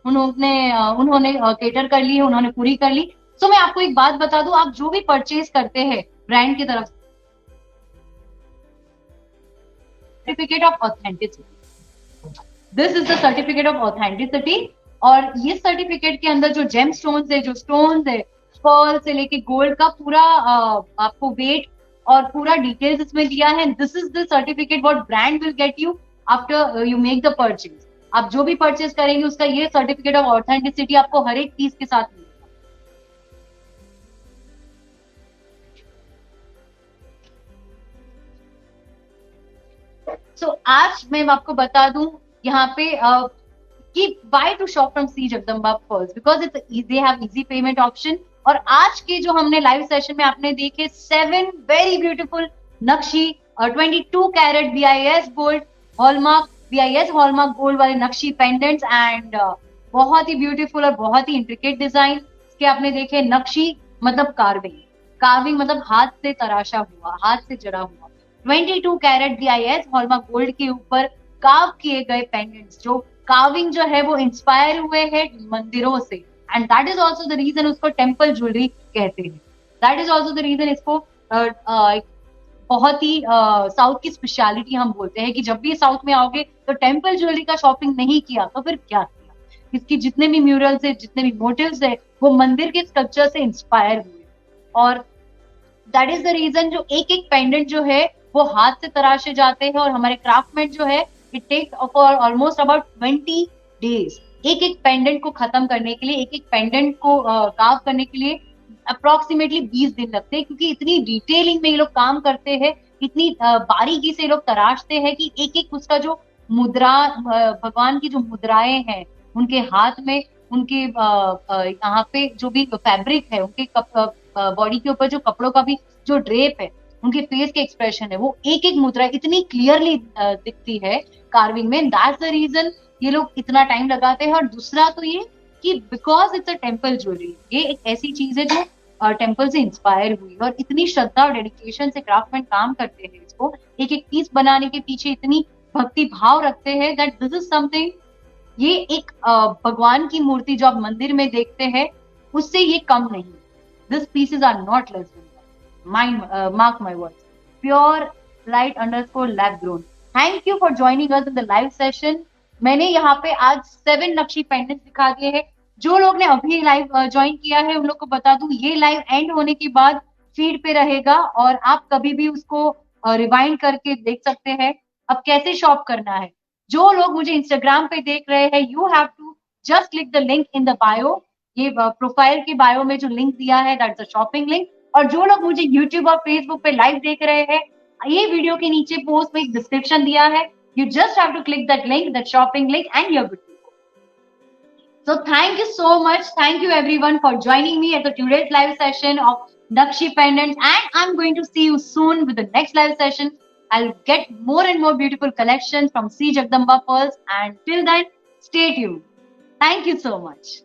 उन्होंने केटर कर ली, उन्होंने पूरी कर ली। सो मैं आपको एक बात बता दूं, आप जो भी परचेज करते हैं ब्रांड की तरफ, certificate of authenticity, this is the certificate of authenticity. और ये सर्टिफिकेट के अंदर जो जेम स्टोन्स है, जो स्टोन्स है, पर्ल से लेके गोल्ड का पूरा आपको वेट और पूरा डिटेल्स इसमें दिया है। This is the certificate what brand will get you after you make the purchase. आप जो भी परचेज करेंगे उसका ये सर्टिफिकेट ऑफ ऑथेंटिसिटी आपको हर एक चीज के साथ मिलेगा। सो आज मैं आपको बता दूं यहाँ पे कि why to shop from C Jagdamba Pearls, because it's they have easy payment option। और आज के जो हमने लाइव सेशन में आपने देखे 7 वेरी ब्यूटीफुल नक्शी 22 carat BIS gold hallmark, BIS hallmark gold वाले नक्शी पेंडेंट्स एंड बहुत ही ब्यूटीफुल और बहुत ही इंट्रिकेट डिजाइन के आपने देखे। नक्शी मतलब कार्विंग मतलब हाथ से तराशा हुआ, हाथ से जड़ा हुआ 22 कैरेट BIS हॉलमार्क गोल्ड के ऊपर कार्व किए गए पेंडेंट्स, जो कार्विंग जो है वो इंस्पायर हुए हैं मंदिरों से। And that is also the reason उसको टेम्पल ज्वेलरी कहते हैं। That is also the reason इसको बहुत ही साउथ की स्पेशलिटी हम बोलते हैं कि जब भी साउथ में आओगे तो टेम्पल ज्वेलरी का शॉपिंग नहीं किया तो फिर क्या किया। इसकी जितने भी म्यूरल्स है, जितने भी मोटिव्स है, वो मंदिर के स्ट्रक्चर से इंस्पायर हुए। और दैट इज द रीजन जो एक एक पेंडेंट जो है वो हाथ से तराशे जाते हैं, और हमारे क्राफ्टमैन जो है it takes for almost about 20 days एक एक पेंडेंट को खत्म करने के लिए, एक एक पेंडेंट को कार्व करने के लिए अप्रोक्सीमेटली 20 दिन लगते हैं, क्योंकि इतनी डिटेलिंग में ये लोग काम करते हैं, इतनी बारीकी से ये लोग तराशते हैं कि एक एक उसका जो मुद्रा, भगवान की जो मुद्राएं हैं उनके हाथ में, उनके यहाँ पे जो भी फैब्रिक है, उनके बॉडी के ऊपर जो कपड़ों का भी जो ड्रेप है, उनके फेस के एक्सप्रेशन है, वो एक एक मुद्रा इतनी क्लियरली दिखती है कार्विंग में। दैट्स द रीजन ये लोग इतना टाइम लगाते हैं। और दूसरा तो ये कि because it's a temple jewellery, ये एक ऐसी चीज है जो टेम्पल से इंस्पायर हुई, और इतनी श्रद्धा और डेडिकेशन से क्राफ्टमैन काम करते हैं, इसको एक एक पीस बनाने के पीछे इतनी भक्ति भाव रखते हैं दैट दिस इज समथिंग, ये एक भगवान की मूर्ति जो आप मंदिर में देखते हैं उससे ये कम नहीं। This pieces are not less than mark my words. Pure light underscore lab grown. Thank you for joining us in the live session. मैंने यहाँ पे आज 7 नक्शी पेंडेंट्स दिखा दिए हैं। जो लोग ने अभी लाइव ज्वाइन किया है उन लोग को बता दूं, ये लाइव एंड होने के बाद फीड पे रहेगा और आप कभी भी उसको रिवाइंड करके देख सकते हैं। अब कैसे शॉप करना है, जो लोग मुझे इंस्टाग्राम पे देख रहे हैं, you have to just click the link in the bio. ये प्रोफाइल के बायो में जो लिंक दिया है दैट्स अ शॉपिंग लिंक। और जो लोग मुझे यूट्यूब और फेसबुक पे लाइव देख रहे हैं, ये वीडियो के नीचे पोस्ट में एक डिस्क्रिप्शन दिया है, you just have to click that link, that shopping link, and you're good to go. So thank you so much. Thank you everyone for joining me at the today's live session of Nakshi Pendants, and I'm going to see you soon with the next live session. I'll get more and more beautiful collections from C Jagdamba Pearls, and till then, stay tuned. Thank you so much.